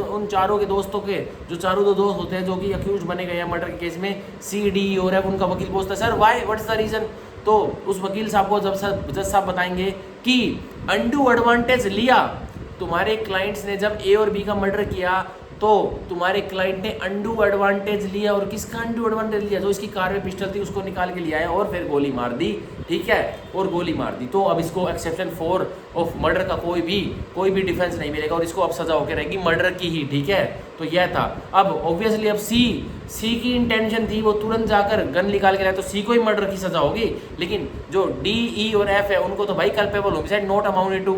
उन चारों के दोस्तों के जो चारों 2 दोस्त होते हैं जो कि अक्यूज बने गए हैं मर्डर के केस में, C D E और F, उनका वकील पूछता है sir why, what's the reason. तो उस वकील साहब को जज साहब बताएंगे कि अनड्यू एडवांटेज लिया, तुम्हारे क्लाइंट्स ने जब A और B का मर्डर किया तो तुम्हारे क्लाइंट ने अनड्यू एडवांटेज लिया। और किसका अनड्यू एडवांटेज लिया? जो इसकी कार में पिस्टल थी उसको निकाल के लिया है और फिर गोली मार दी, ठीक है, और गोली मार दी। तो अब इसको एक्सेप्शन 4 ऑफ मर्डर का कोई भी डिफेंस नहीं मिलेगा और इसको अब सजा होकर रहेगी मर्डर की ही, ठीक है। तो यह था। अब ऑब्वियसली अब सी की इंटेंशन थी वो तुरंत जाकर गन निकाल के लाए, तो सी को ही मर्डर की सजा होगी। लेकिन जो D E और F है उनको तो भाई culpable homicide not amounted to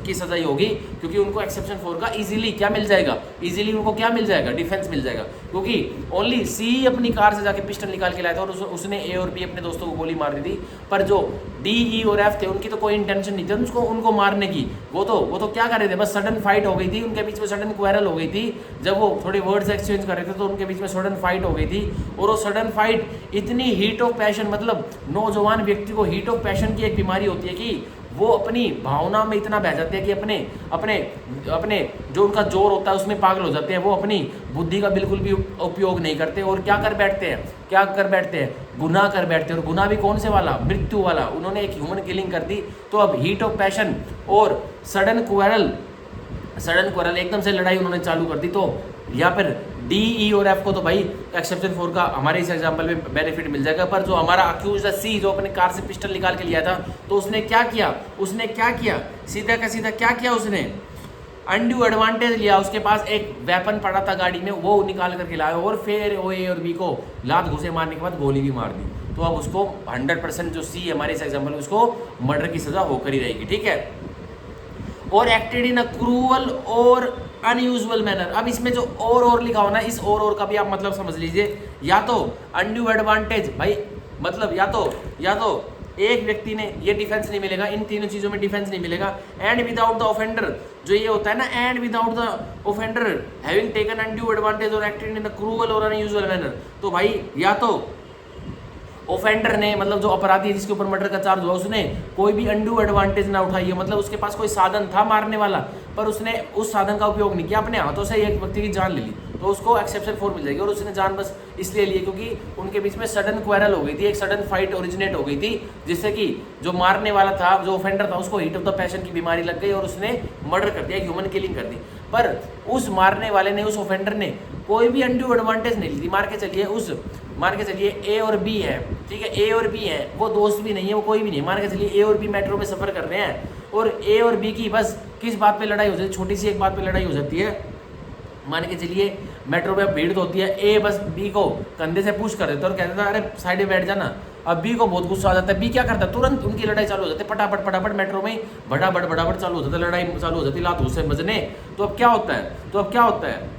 की सजा ही होगी, क्योंकि उनको एक्सेप्शन 4 का इजीली क्या मिल जाएगा, डिफेंस मिल जाएगा, क्योंकि ओनली सी अपनी कार से जाके पिस्टल निकाल के लाया था और उसने A और B अपने दोस्तों को गोली मार दी थी। पर जो D E और F थे उनकी तो कोई इंटेंशन नहीं थी उनको मारने की। वो तो क्या कर रहे थे, बस सडन फाइट हो गई थी उनके बीच में, सडन क्वेरल हो गई थी। जब वो थोड़े वर्ड्स एक्सचेंज कर रहे थे तो उनके बीच में सडन फाइट हो गई थी। और वो सडन फाइट इतनी हीट ऑफ पैशन, मतलब नौजवान व्यक्ति को हीट ऑफ पैशन की एक बीमारी होती है कि वो अपनी भावना में इतना बह जाते हैं कि अपने जो उनका जोर होता है उसमें पागल हो जाते हैं। वो अपनी बुद्धि का बिल्कुल भी उपयोग नहीं करते और क्या कर बैठते हैं, गुनाह कर बैठते हैं। और गुनाह भी कौन से वाला, मृत्यु वाला। उन्होंने एक ह्यूमन किलिंग कर दी। तो अब हीट ऑफ पैशन और सडन क्वेरल एकदम से लड़ाई उन्होंने चालू कर दी। तो यहाँ पर डी, ई और एफ को तो भाई एक्सेप्शन 4 का हमारे इस एग्जांपल में बेनिफिट मिल जाएगा, पर जो हमारा अक्यूज सी जो अपने कार से पिस्टल निकाल के लिया था, तो उसने क्या किया, सीधा का सीधा क्या किया, उसने अनड्यू एडवांटेज लिया। उसके पास एक वेपन पड़ा था गाड़ी में, वो निकाल करके लाया और फिर ओ ए और बी को लात घुसे मारने के बाद गोली भी मार दी। तो अब उसको 100% जो सी हमारे इस एग्जाम्पल में उसको मर्डर की सजा होकर ही रहेगी, ठीक है। और एक्टेड इन अ क्रूअल और अनयूजुअल मैनर। अब इसमें जो और लिखा हो ना, इस और का भी आप मतलब समझ लीजिए, या तो अनड्यू एडवांटेज भाई, मतलब या तो एक व्यक्ति ने, ये डिफेंस नहीं मिलेगा, इन तीनों चीज़ों में डिफेंस नहीं मिलेगा। एंड विदाउट द ऑफेंडर, जो ये होता है ना, and without the offender having taken undue advantage और एक्टेड इन अ क्रूअल और अनयूजुअल मैनर। तो भाई या तो ऑफेंडर ने, मतलब जो अपराधी है जिसके ऊपर मर्डर का चार्ज हुआ, उसने कोई भी अनड्यू एडवांटेज ना उठाई है, मतलब उसके पास कोई साधन था मारने वाला, पर उसने उस साधन का उपयोग नहीं किया, अपने हाथों से एक व्यक्ति की जान ले ली, तो उसको एक्सेप्शन 4 मिल जाएगी। और उसने जान बस इसलिए ली क्योंकि उनके बीच में सडन क्वेरल हो गई थी, एक सडन फाइट ओरिजिनेट हो गई थी, जिससे कि जो मारने वाला था, जो ऑफेंडर था, उसको हीट ऑफ द पैशन की बीमारी लग गई और उसने मर्डर कर दिया, ह्यूमन किलिंग कर दी। पर उस मारने वाले ने, उस ऑफेंडर ने कोई भी अनड्यू एडवांटेज नहीं ली थी। मान के चलिए ए और बी है, ठीक है, ए और बी है, वो दोस्त भी नहीं है, वो कोई भी नहीं, मान के चलिए ए और बी मेट्रो में सफ़र कर रहे हैं, और ए और बी की बस किस बात पे लड़ाई हो जाती है, छोटी सी एक बात पे लड़ाई हो जाती है। मान के चलिए मेट्रो में भीड़ तो होती है, ए बस बी को कंधे से पुश कर देता है और कहता है अरे साइड में बैठ जाना। अब बी को बहुत गुस्सा आ जाता है, बी क्या करता है, तुरंत उनकी लड़ाई चालू हो जाती है, फटाफट मेट्रो में बड़ाबड़ चालू हो जाता है, लड़ाई चालू हो जाती है, लात घूंसे बजने। तो अब क्या होता है,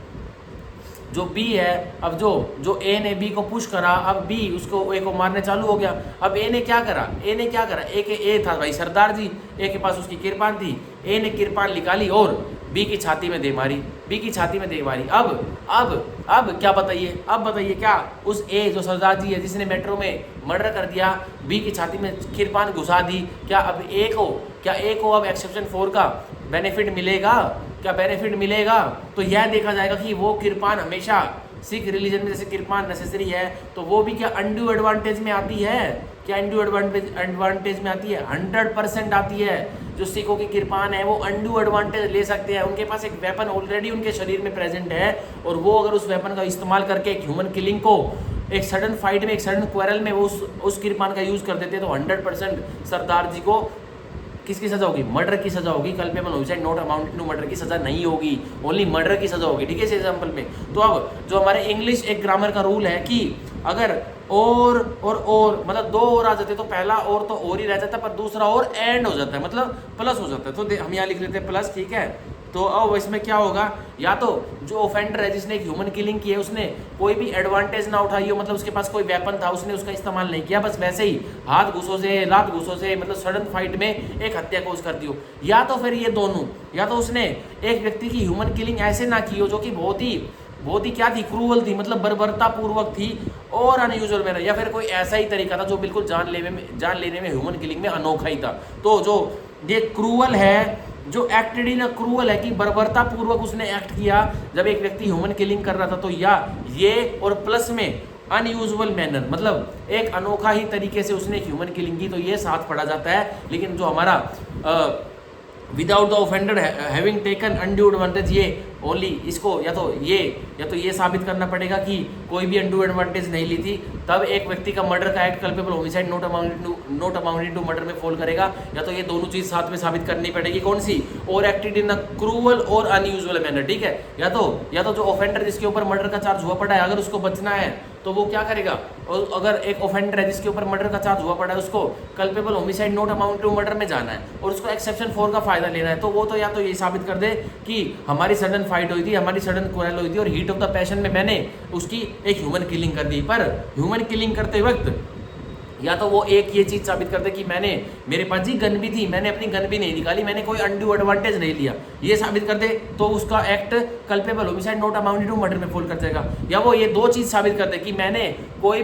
जो बी है, अब जो ए ने बी को पुश करा, अब बी उसको ए को मारने चालू हो गया। अब ए ने क्या करा, ए था भाई सरदार जी, ए के पास उसकी किरपान थी, ए ने किरपान निकाली और बी की छाती में दे मारी। अब क्या बताइए क्या उस ए जो सरदार जी है जिसने मेट्रो में मर्डर कर दिया, बी की छाती में किरपान घुसा दी, क्या अब ए को अब एक्सेप्शन 4 का बेनिफिट मिलेगा? तो यह देखा जाएगा कि वो किरपान हमेशा, सिख रिलीजन में जैसे किरपान नेसेसरी है, तो वो भी क्या अनड्यू एडवांटेज में आती है? 100% आती है। जो सिखों की किरपान है वो अनड्यू एडवांटेज ले सकते हैं, उनके पास एक वेपन ऑलरेडी उनके शरीर में प्रेजेंट है, और वो अगर उस वेपन का इस्तेमाल करके एक ह्यूमन किलिंग को एक सडन फाइट में, एक सडन क्वेरल में वो उस किरपान का यूज़ कर देते हैं, तो 100% सरदार जी को किसकी सजा होगी? मर्डर की सजा होगी। Culpable homicide not amounted to murder की सजा नहीं होगी, ओनली मर्डर की सजा होगी, ठीक है, इस एग्जाम्पल में। तो अब जो हमारे इंग्लिश एक ग्रामर का रूल है कि अगर और मतलब दो और आ जाते तो पहला और तो और ही रह जाता है, पर दूसरा और एंड हो जाता है, मतलब प्लस हो जाता है। तो हम यहाँ लिख लेते हैं प्लस, ठीक है। तो अब इसमें क्या होगा, या तो जो ऑफेंडर है जिसने एक ह्यूमन किलिंग की है उसने कोई भी एडवांटेज ना उठाई हो, मतलब उसके पास कोई वेपन था उसने उसका इस्तेमाल नहीं किया, बस वैसे ही हाथ घुसों से, लात घुसों से, मतलब सडन फाइट में एक हत्या कोशिश कर दी हो, या तो फिर ये दोनों, या तो उसने एक व्यक्ति की ह्यूमन किलिंग ऐसे ना की हो जो कि बहुत ही क्या थी, क्रूअल थी, मतलब बर्बरता पूर्वक थी और अनयूजुअल मैनर, या फिर कोई ऐसा ही तरीका था जो बिल्कुल जान लेने में ह्यूमन किलिंग में अनोखा ही था। तो जो ये क्रूअल है, जो एक्टेड इन क्रूअल है कि बर्बरता पूर्वक उसने एक्ट किया जब एक व्यक्ति ह्यूमन किलिंग कर रहा था, तो या ये, और प्लस में अनयूजुअल मैनर, मतलब एक अनोखा ही तरीके से उसने ह्यूमन किलिंग की, तो ये साथ पड़ा जाता है। लेकिन जो हमारा without the offender having taken undue advantage, ये ओनली इसको या तो ये साबित करना पड़ेगा कि कोई भी अनड्यू एडवांटेज नहीं ली थी, तब एक व्यक्ति का मर्डर का act culpable homicide not amounted to murder में फॉल करेगा, या तो ये दोनों चीज साथ में साबित करनी पड़ेगी। कौन सी? और एक्टेड इन अ क्रूअल और अनयूजुअल मैनर, ठीक है। या तो जो ऑफेंडर जिसके ऊपर मर्डर का चार्ज हुआ पड़ा है, अगर उसको बचना है तो वो क्या करेगा, और अगर एक ऑफेंडर है जिसके ऊपर मर्डर का चार्ज हुआ पड़ा है, उसको culpable homicide not amounted to murder में जाना है और उसको एक्सेप्शन 4 का फायदा लेना है, तो वो तो या तो ये साबित कर दे कि हमारी सडन फाइट हुई थी, हमारी सडन क्वारल हुई थी और हीट ऑफ द पैशन में मैंने उसकी एक ह्यूमन किलिंग कर दी। पर ह्यूमन किलिंग करते वक्त या तो वो एक ये चीज साबित करते कि मेरे पास जी गन भी थी, मैंने अपनी गन भी नहीं निकाली, मैंने कोई अनड्यू एडवांटेज नहीं लिया, ये साबित कर दे तो उसका act culpable homicide not amounted to murder में फॉल कर जाएगा। या वो ये दो चीज साबित कर दे कि मैंने कोई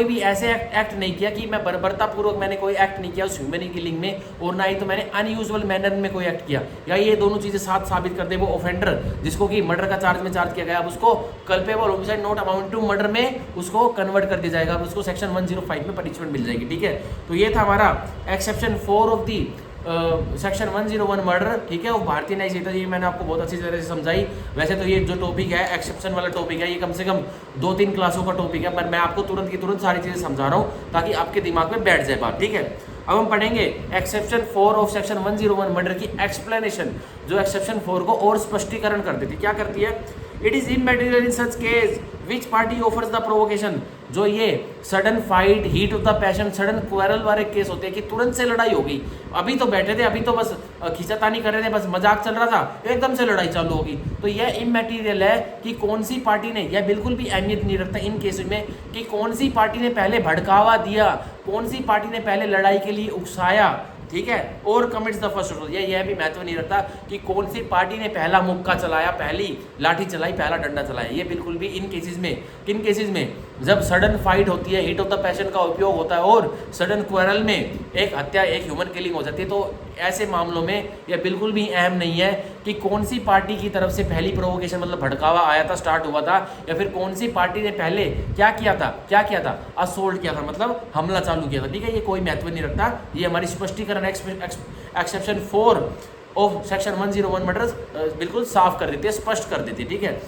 भी ऐसे एक्ट नहीं किया कि मैं बर्बरता पूर्वक मैंने कोई एक्ट नहीं किया उस ह्यूमन किलिंग में, और ना ही तो मैंने अनयूजुअल मैनर में कोई एक्ट किया, या ये दोनों चीजें साथ साबित कर दे वो ऑफेंडर जिसको कि मर्डर का चार्ज किया गया, अब उसको culpable homicide not amounted to murder में उसको कन्वर्ट कर दिया जाएगा, उसको सेक्शन 105 में पनिशमेंट मिल जाएगी, ठीक है। तो ये था हमारा exception 4 of the section 101 murder, ठीक है, वो भारतीय न्याय संहिता, ये मैंने आपको बहुत अच्छी तरह से समझाई। वैसे तो ये जो टॉपिक है एक्सेप्शन वाला टॉपिक है, ये कम से कम 2-3 क्लासों का टॉपिक है, पर मैं आपको तुरंत की तुरंत सारी चीज़ें समझा रहा हूँ ताकि आपके दिमाग में बैठ जाए बात, ठीक है। अब हम पढ़ेंगे एक्सेप्शन 4 ऑफ सेक्शन 101 मर्डर की एक्सप्लेनेशन, जो एक्सेप्शन 4 को और स्पष्टीकरण कर देती, क्या करती है। It is इमैटेरियल in such case which party offers the provocation, जो ये sudden fight, heat of the passion, sudden quarrel वाले केस होते हैं कि तुरंत से लड़ाई हो गई, अभी तो बैठे थे, अभी तो बस खींचातानी कर रहे थे, बस मजाक चल रहा था, एकदम से लड़ाई चालू होगी, तो यह इमैटेरियल है कि कौन सी पार्टी ने, यह बिल्कुल भी अहमियत नहीं रखता इन केस में कि कौन सी पार्टी ने पहले भड़कावा दिया, कौन सी पार्टी ने पहले लड़ाई के लिए उकसाया, ठीक है, और कमिट्स द फर्स्ट अटेम्प्ट, यह भी महत्व नहीं रखता कि कौन सी पार्टी ने पहला मुक्का चलाया, पहली लाठी चलाई, पहला डंडा चलाया, ये बिल्कुल भी इन केसेस में, किन केसेस में, जब सडन फाइट होती है, हीट ऑफ द पैशन का उपयोग होता है और सडन क्वेरल में एक हत्या, एक ह्यूमन किलिंग हो जाती है, तो ऐसे मामलों में यह बिल्कुल भी अहम नहीं है कि कौन सी पार्टी की तरफ से पहली प्रोवोकेशन मतलब भड़कावा आया था, स्टार्ट हुआ था, या फिर कौन सी पार्टी ने पहले क्या किया था, असोल्ट किया था, मतलब हमला चालू किया था, ठीक है, ये कोई महत्व नहीं रखता, ये हमारी स्पष्टीकरण एक्सेप्शन 4 ऑफ सेक्शन 101 मर्डर बिल्कुल साफ कर देती है, स्पष्ट कर देती है, ठीक है।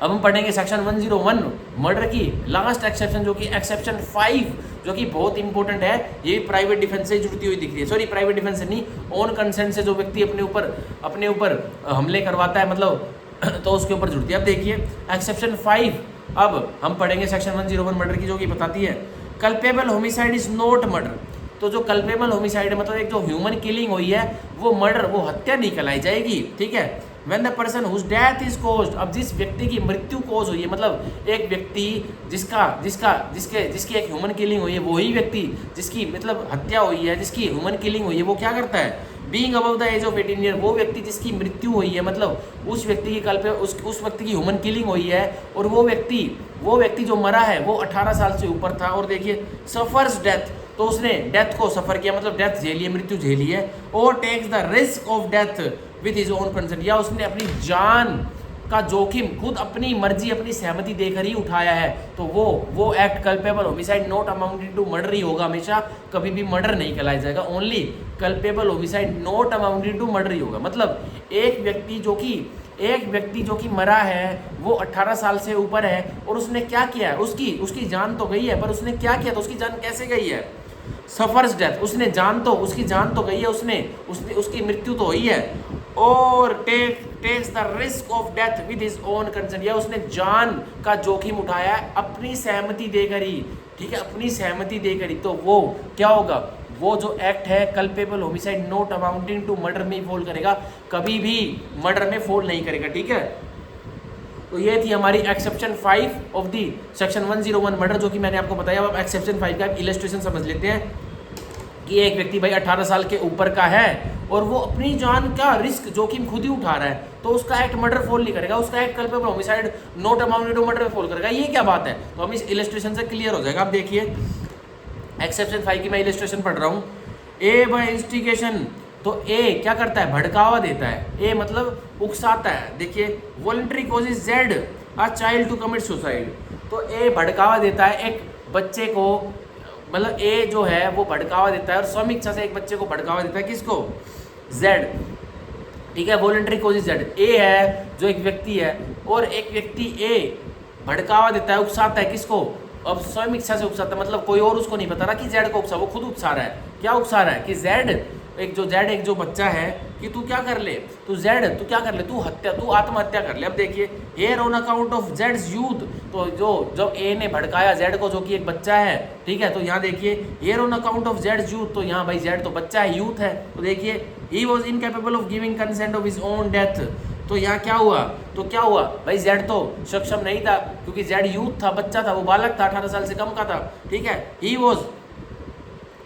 अब हम पढ़ेंगे सेक्शन 101 मर्डर की लास्ट एक्सेप्शन, जो कि एक्सेप्शन 5, जो कि बहुत इंपॉर्टेंट है, ये प्राइवेट डिफेंस से जुड़ती हुई दिख रही है, सॉरी प्राइवेट डिफेंस से नहीं, ऑन कंसेंट से जो व्यक्ति अपने ऊपर हमले करवाता है, मतलब तो उसके ऊपर जुड़ती है। अब देखिए एक्सेप्शन 5, अब हम पढ़ेंगे सेक्शन 101 मर्डर की, जो कि बताती है culpable homicide is not murder, तो जो कल्पेबल होमिसाइड है मतलब एक जो ह्यूमन किलिंग हुई है वो मर्डर, वो हत्या नहीं कहलाई जाएगी, ठीक है। When the person whose death is caused, अब जिस व्यक्ति की मृत्यु कॉज हुई है, मतलब एक व्यक्ति जिसकी एक ह्यूमन किलिंग हुई है, वही व्यक्ति जिसकी मतलब हत्या हुई है, जिसकी ह्यूमन किलिंग हुई है, वो क्या करता है, being above the age of 18 year, वो व्यक्ति जिसकी मृत्यु हुई है, मतलब उस व्यक्ति की कल पे उस व्यक्ति की ह्यूमन किलिंग हुई है, और वो व्यक्ति जो मरा है वो 18 साल से ऊपर था, और देखिए सफर्स डेथ, तो उसने डेथ को सफ़र किया, मतलब डेथ झेली है, मृत्यु झेली है, और takes the risk of death with his own consent, या उसने अपनी जान का जोखिम खुद अपनी मर्जी, अपनी सहमति देकर ही उठाया है, तो वो act culpable homicide not amounting to murder ही होगा, हमेशा कभी भी मर्डर नहीं कहलाया जाएगा, only culpable homicide not amounting to murder ही होगा। मतलब एक व्यक्ति जो कि मरा है वो 18 साल से ऊपर है, और उसने क्या किया है, उसकी जान तो गई है, पर उसने क्या किया, तो उसकी जान कैसे गई है, सफर्स डेथ, उसकी जान तो गई है, उसकी मृत्यु तो हुई है, और takes the risk of death with his own consent, या उसने जान का जोखिम उठाया है अपनी सहमति देकर ही, ठीक है, अपनी सहमति देकर ही, तो वो क्या होगा, वो जो एक्ट है culpable homicide not amounting to murder में फॉल करेगा, कभी भी मर्डर में फॉल नहीं करेगा, ठीक है। तो ये थी हमारी exception 5 of the section 101 murder, जो कि मैंने आपको बताया। अब एक्सेप्शन 5 का इलस्ट्रेशन समझ लेते हैं कि एक व्यक्ति भाई 18 साल के ऊपर का है और वो अपनी जान का रिस्क जोखिम खुद ही उठा रहा है, तो उसका एक्ट मर्डर फॉल नहीं करेगा, उसका act culpable homicide not amounting to murder में फॉल करेगा। ये क्या बात है, तो हम इस इलस्ट्रेशन से क्लियर हो जाएगा। आप देखिए एक्सेप्शन 5 की मैं इलस्ट्रेशन पढ़ रहा हूँ। ए बाय इंस्टिगेशन, तो ए क्या करता है, भड़कावा देता है, ए मतलब उकसाता है। देखिए voluntary cause is Z a child to commit suicide, तो ए भड़कावा देता है एक बच्चे को, मतलब ए जो है वो भड़कावा देता है और स्वइच्छा से एक बच्चे को भड़कावा देता है, किसको, जेड, ठीक है, वॉलंटरी कॉज इज जेड। ए है जो एक व्यक्ति है और एक व्यक्ति ए भड़कावा देता है, उकसाता है, किसको, अब स्वयं इच्छा से उकसाता है, मतलब कोई और उसको नहीं बता रहा कि जेड को उकसा, वो खुद उकसा रहा है। क्या उकसा रहा है कि जेड एक जो बच्चा है कि तू क्या कर ले, तू क्या कर ले, तू आत्महत्या कर ले। अब देखिए हेयर ऑन अकाउंट ऑफ जेड्स यूथ, तो जब ए ने भड़काया जेड को जो कि एक बच्चा है, ठीक है, तो यहाँ देखिए हेयर ऑन अकाउंट ऑफ जेड्स यूथ, तो यहाँ भाई जेड तो बच्चा है, यूथ है, तो देखिए he was incapable of giving consent of his own death, तो यहाँ क्या हुआ, भाई जेड तो सक्षम नहीं था क्योंकि जेड यूथ था, बच्चा था, वो बालक था, 18 साल से कम का था, ठीक है।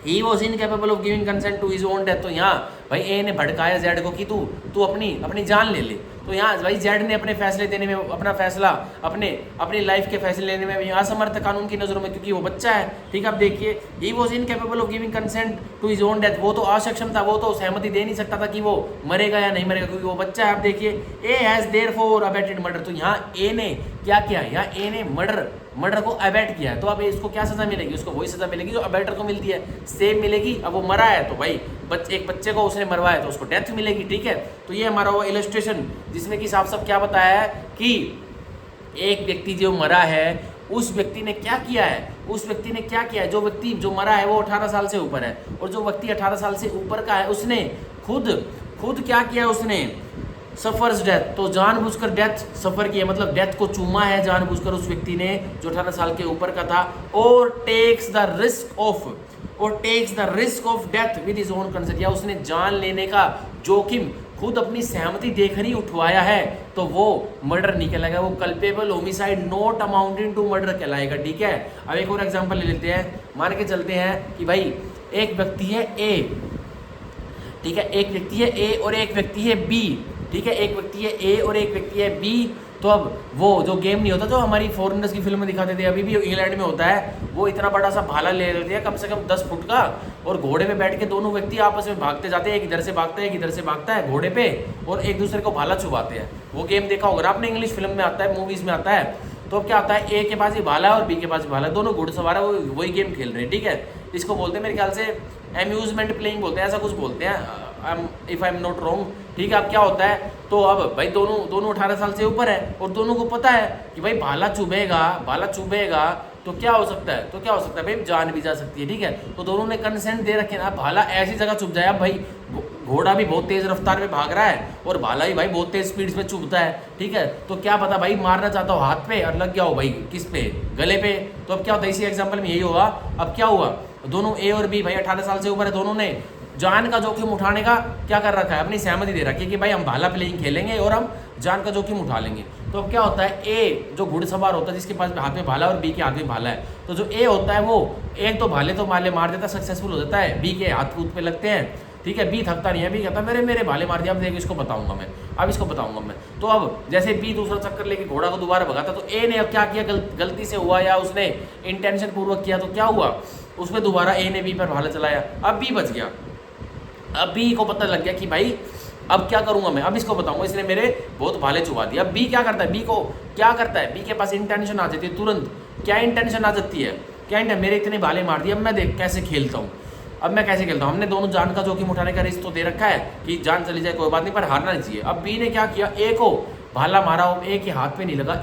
He was incapable of giving consent to his own death, तो यहाँ भाई ए ने भड़काया जेड को कि तू अपनी जान ले ले, तो यहाँ भाई जेड ने अपने फैसले देने में, अपना फैसला अपनी लाइफ के फैसले लेने में असमर्थ कानून की नज़रों में, क्योंकि वो बच्चा है, ठीक है। अब देखिए he was incapable of giving consent to his own death, वो तो असक्षम था, वो तो सहमति दे नहीं सकता था कि वो मरेगा या नहीं मरेगा क्योंकि वो बच्चा है। अब देखिए ए हैज़ देयरफॉर अबैटेड मर्डर, तो यहाँ ए ने क्या किया, यहाँ ए ने मर्डर को अबैट किया है, तो अब इसको क्या सज़ा मिलेगी, उसको वही सज़ा मिलेगी जो अबैटर को मिलती है, सेम मिलेगी। अब वो मरा है तो भाई एक बच्चे को उसने मरवाया तो उसको डेथ मिलेगी, ठीक है। तो ये हमारा वो इलस्ट्रेशन जिसमें कि साफ साफ क्या बताया है कि एक व्यक्ति जो मरा है उस व्यक्ति ने क्या किया है, उस व्यक्ति ने क्या किया है, जो व्यक्ति जो मरा है वो 18 साल से ऊपर है, और जो व्यक्ति 18 साल से ऊपर का है उसने खुद क्या किया, उसने सफर्स डेथ, तो जानबूझकर डेथ सफर की है, मतलब डेथ को चूमा है जानबूझकर उस व्यक्ति ने जो 18 साल के ऊपर का था, और takes the risk of death with his own consent, या उसने जान लेने का जोखिम खुद अपनी सहमति देकर ही उठवाया है, तो वो मर्डर नहीं कहलाएगा, वो culpable homicide not amounting to murder कहलाएगा, ठीक है। अब एक और एग्जांपल ले लेते हैं, मान के चलते हैं कि भाई एक व्यक्ति है ए, ठीक है, एक व्यक्ति है ए और एक व्यक्ति है बी, ठीक है, एक व्यक्ति है ए और एक व्यक्ति है बी। तो अब वो जो गेम नहीं होता जो हमारी फॉरेनर्स की फिल्म में दिखाते थे, अभी भी इंग्लैंड में होता है, वो इतना बड़ा सा भाला ले लेते हैं कम से कम 10 फुट का, और घोड़े पे बैठ के दोनों व्यक्ति आपस में भागते जाते हैं, एक इधर से भागता है एक इधर से भागता है घोड़े पे, और एक दूसरे को भाला छुपाते हैं। वो गेम देखा होगा आपने, इंग्लिश फिल्म में आता है, मूवीज में आता है। तो अब क्या होता है, ए के पास ही भाला है और बी के पास भाला है, दोनों घुड़सवार है, वो वही गेम खेल रहे हैं, ठीक है। इसको बोलते हैं मेरे ख्याल से अम्यूजमेंट प्लेइंग बोलते हैं, ऐसा कुछ बोलते हैं, if I am not wrong, ठीक है। अब क्या होता है, तो अब भाई दोनों 18 साल से ऊपर है, और दोनों को पता है कि भाई भाला चुभेगा तो क्या हो सकता है, भाई जान भी जा सकती है, ठीक है। तो दोनों ने कंसेंट दे रखे ना, भाला ऐसी जगह चुभ जाए, अब भाई घोड़ा भी बहुत तेज रफ्तार में भाग रहा है और भाला भी भाई बहुत तेज स्पीड में चुभता है, ठीक है। तो क्या पता भाई मारना चाहता हो हाथ पे और लग गया हो भाई किस पे, गले पे। तो अब क्या होता है, इसी एग्जाम्पल में यही होगा। अब क्या हुआ, दोनों ए और बी भाई 18 साल से ऊपर है, दोनों ने जान का जोखिम उठाने का क्या कर रखा है, अपनी सहमति दे रखी है कि भाई हम भाला प्लेइंग खेलेंगे और हम जान का जोखिम उठा लेंगे। तो अब क्या होता है, ए जो घुड़सवार होता है जिसके पास हाथ में भाला और बी के हाथ में भाला है, तो जो ए होता है वो एक तो भाले तो मार देता, सक्सेसफुल हो जाता है, बी के हाथ कूद पे लगते हैं, ठीक है। बी थकता नहीं है, बी कहता है मेरे भाले मार दिया, अब देख इसको बताऊंगा मैं। तो अब जैसे बी दूसरा चक्कर लेके घोड़ा को दोबारा भगाता, तो ए ने अब क्या किया, गलती से हुआ या उसने इंटेंशन पूर्वक किया, तो क्या हुआ, उसमें दोबारा ए ने बी पर भाला चलाया, अब बी बच गया। अब बी को पता लग गया कि भाई अब क्या करूंगा मैं, अब इसको बताऊंगा, इसने मेरे बहुत भाले चुबा दिया। अब बी क्या करता है, बी के पास इंटेंशन आ जाती है तुरंत, क्या इंटेंशन आ जाती है, मेरे इतने भाले मार दिए, अब मैं देख कैसे खेलता हूँ, हमने दोनों जान का जोखिम उठाने का रिस्क तो दे रखा है कि जान चली जाए कोई बात नहीं, पर हारना नहीं चाहिए। अब बी ने क्या किया, ए को भाला मारा, ए के हाथ पे नहीं लगा,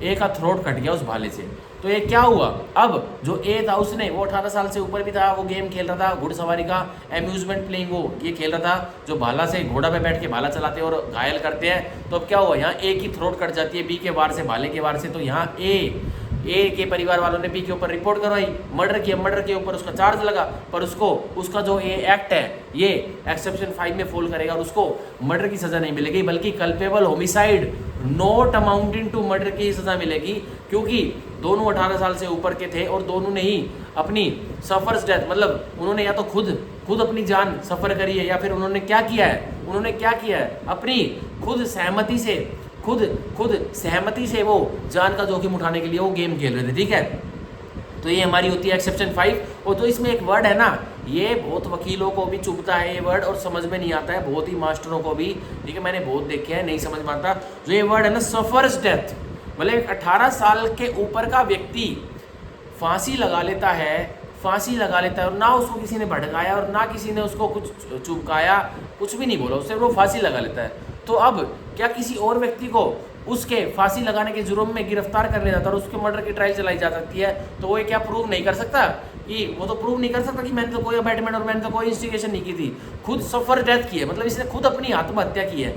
ए का थ्रोट कट गया उस भाले से। तो ये क्या हुआ, अब जो ए था उसने, वो 18 साल से ऊपर भी था, वो गेम खेल रहा था घुड़सवारी का, अम्यूजमेंट प्लेइंग, वो ये खेल रहा था जो भाला से घोड़ा पे बैठ के भाला चलाते हैं और घायल करते हैं। तो अब क्या हुआ, यहाँ ए की थ्रोट कट जाती है बी के वार से, भाले के वार से। तो यहाँ ए के परिवार वालों ने बी के ऊपर रिपोर्ट करवाई, मर्डर के ऊपर उसका चार्ज लगा, पर उसका जो ये एक्ट है ये एक्सेप्शन 5 में फॉल करेगा और उसको मर्डर की सज़ा नहीं मिलेगी, बल्कि culpable homicide not amounting to murder की सज़ा मिलेगी, क्योंकि दोनों 18 साल से ऊपर के थे और दोनों ने ही अपनी सफर्स डेथ, मतलब उन्होंने या तो खुद अपनी जान सफ़र करी है, या फिर उन्होंने क्या किया है, अपनी खुद सहमति से वो जान का जोखिम उठाने के लिए वो गेम खेल रहे थे, ठीक है। तो ये हमारी होती है एक्सेप्शन 5। और तो इसमें एक वर्ड है ना, ये बहुत वकीलों को भी चुभता है ये वर्ड, और समझ में नहीं आता है बहुत ही मास्टरों को भी, ठीक है, मैंने बहुत देखे हैं, नहीं समझ में आता। जो ये वर्ड है ना, सफर्स डेथ, मतलब 18 साल के ऊपर का व्यक्ति फांसी लगा लेता है और ना उसको किसी ने भड़काया और ना किसी ने उसको कुछ चुभकाया, कुछ भी नहीं बोला उससे, वो फांसी लगा लेता है। तो अब क्या किसी और व्यक्ति को उसके फांसी लगाने के जुर्म में गिरफ्तार कर लिया जाता है और उसके मर्डर की ट्रायल चलाई जा सकती है, तो वो क्या प्रूव नहीं कर सकता कि मैंने तो कोई अबैटमेंट और मैंने तो कोई इंस्टिगेशन नहीं की थी, खुद सफर डेथ की है, मतलब इसने खुद अपनी आत्महत्या की है,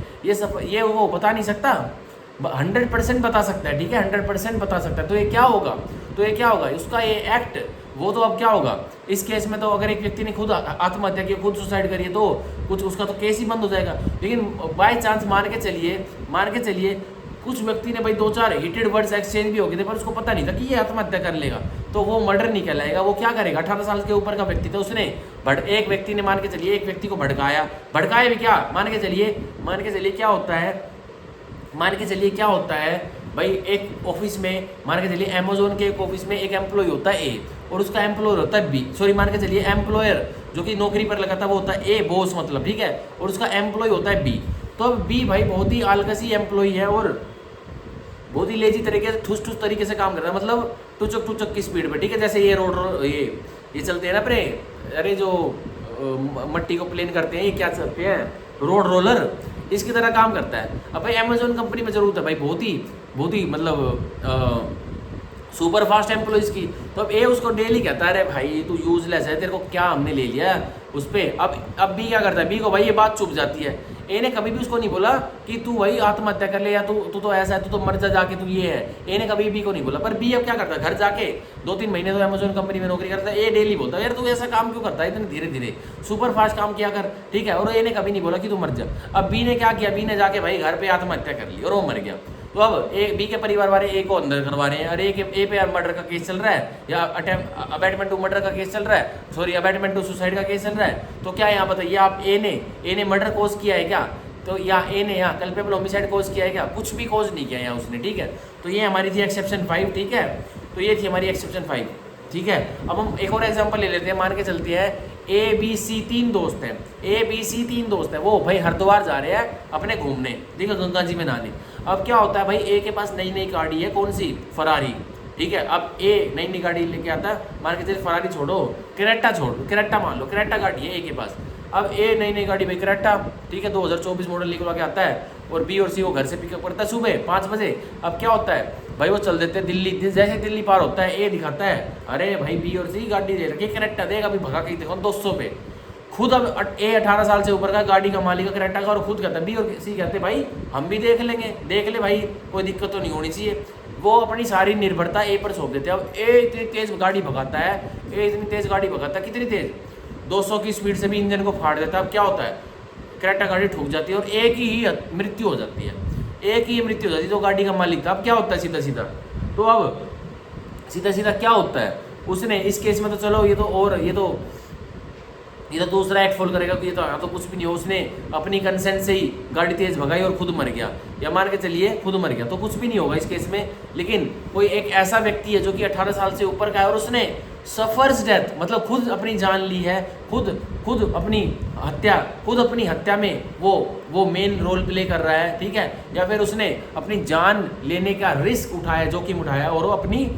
ये वो बता नहीं सकता, 100% बता सकता है, ठीक है, 100% बता सकता है। तो ये क्या होगा, उसका ये एक्ट, वो तो अब क्या होगा इस केस में, तो अगर एक व्यक्ति ने खुद आत्महत्या की, खुद सुसाइड करी है, तो कुछ उसका तो केस ही बंद हो जाएगा। लेकिन बाय चांस मान के चलिए कुछ व्यक्ति ने भाई 2-4 हीटेड वर्ड्स एक्सचेंज भी हो गए थे, पर उसको पता नहीं था कि ये आत्महत्या कर लेगा, तो वो मर्डर नहीं कहलाएगा। वो क्या करेगा, 18 साल के ऊपर का व्यक्ति था, उसने एक व्यक्ति ने मान के चलिए एक व्यक्ति को भड़काया भी क्या, मान के चलिए क्या होता है भाई, एक ऑफिस में मान के चलिए अमेज़न के एक ऑफिस में एक एम्प्लॉय होता है ए और उसका एम्प्लॉयर होता है बी, सॉरी मान के चलिए एम्प्लॉयर जो कि नौकरी पर लगा था वो होता है ए, बॉस मतलब, ठीक है, और उसका एम्प्लॉय होता है बी। तो अब बी भाई बहुत ही आलकसी एम्प्लॉय है और बहुत ही लेजी तरीके से ठुस तरीके से काम कर रहा है, मतलब टुचक की स्पीड पे, ठीक है। जैसे ये रोड ये चलते हैं ना अपने, अरे जो मट्टी को प्लेन करते हैं, ये क्या करते हैं, रोड रोलर, इसकी तरह काम करता है। अब भाई अमेजोन कंपनी में ज़रूरत है भाई बहुत ही मतलब सुपर फास्ट एम्प्लॉइज़ की। तो अब ए उसको डेली कहता है अरे भाई तू यूजलेस है, तेरे को क्या हमने ले लिया उस पर। अब बी क्या करता है, बी को भाई ये बात चुप जाती है। ए ने कभी भी उसको नहीं बोला कि तू भाई आत्महत्या कर ले या तू तो ऐसा है, तू तो मर जा जाके, तू ये है। ए ने कभी बी को नहीं बोला। पर बी अब क्या करता है, घर जाके 2-3 महीने तो अमेजोन कंपनी में नौकरी करता है। ए डेली बोलता है यार तू ऐसा काम क्यों करता है, इतने धीरे धीरे सुपर फास्ट काम किया कर, ठीक है। और ए ने कभी नहीं बोला कि तू मर जा। अब बी ने क्या किया, बी ने जाके भाई घर पे आत्महत्या कर ली और वो मर गया। तो अब बी के परिवार वाले ए को अंदर करवा रहे हैं, और ए पे मर्डर का केस चल रहा है, या अबैटमेंट टू मर्डर का केस चल रहा है, सॉरी अबैटमेंट टू सुसाइड का केस चल रहा है। तो क्या यहाँ बताइए आप, ए ने मर्डर कोज किया है क्या, तो या ए ने यहाँ कल्पेबल होमिसाइड कोज किया है क्या, कुछ भी कोज नहीं किया यहाँ उसने, ठीक है। तो ये हमारी थी एक्सेप्शन 5, ठीक है। तो ये थी हमारी एक्सेप्शन 5, ठीक है। अब हम एक और एग्जांपल ले लेते हैं, मान के चलते हैं ए बी सी 3 दोस्त हैं, ए बी सी 3 दोस्त हैं, वो भाई हरिद्वार जा रहे हैं अपने घूमने, ठीक है, गंगा जी में नहाने। अब क्या होता है भाई, ए के पास नई गाड़ी है, कौन सी, फरारी, ठीक है। अब ए नई गाड़ी लेके आता है, मान के चलिए फरारी छोड़ो, क्रेटा छोड़ो, क्रेटा मान लो, क्रेटा गाड़ी है ए के पास। अब ए नई गाड़ी भाई क्रेटा, ठीक है, 2024 मॉडल निकलवा के आता है, और बी और सी वो घर से पिकअप करता है सुबह 5 बजे। अब क्या होता है भाई, वो चल देते हैं दिल्ली। जैसे दिल्ली पार होता है, ए दिखाता है अरे भाई बी और सी गाड़ी ले रखी, क्रेटा देगा, अभी भगा के देखो 200 पे। खुद अब ए 18 साल से ऊपर का गाड़ी का मालिक है क्रेटा का, और खुद कहता है, बी और सी कहते हैं भाई हम भी देख लेंगे, देख ले भाई, कोई दिक्कत तो नहीं होनी चाहिए। वो अपनी सारी निर्भरता ए पर सौंप देते हैं। अब ए इतनी तेज़ गाड़ी भगाता है, ए इतनी तेज़ गाड़ी भगाता है, कितनी तेज़, 200 की स्पीड से भी इंजन को फाड़ देता है। अब क्या होता है, क्रेटा गाड़ी ठुक जाती है और एक ही मृत्यु हो जाती है, एक ही मृत्यु हो जाती है जो गाड़ी का मालिक था। अब क्या होता है सीधा सीधा, तो अब सीधा सीधा क्या होता है, उसने इस केस में तो चलो ये तो दूसरा एक्ट फॉल करेगा, ये तो कुछ भी नहीं हो, उसने अपनी कंसेंट से ही गाड़ी तेज भगाई और खुद मर गया, या मान के चलिए खुद मर गया, तो कुछ भी नहीं होगा इस केस में। लेकिन कोई एक ऐसा व्यक्ति है जो कि 18 साल से ऊपर का है, और उसने सफर्स डेथ, मतलब खुद अपनी जान ली है, खुद अपनी हत्या में वो मेन रोल प्ले कर रहा है, ठीक है। या फिर उसने अपनी जान लेने का रिस्क उठाया, जोखिम उठाया, और वो अपनी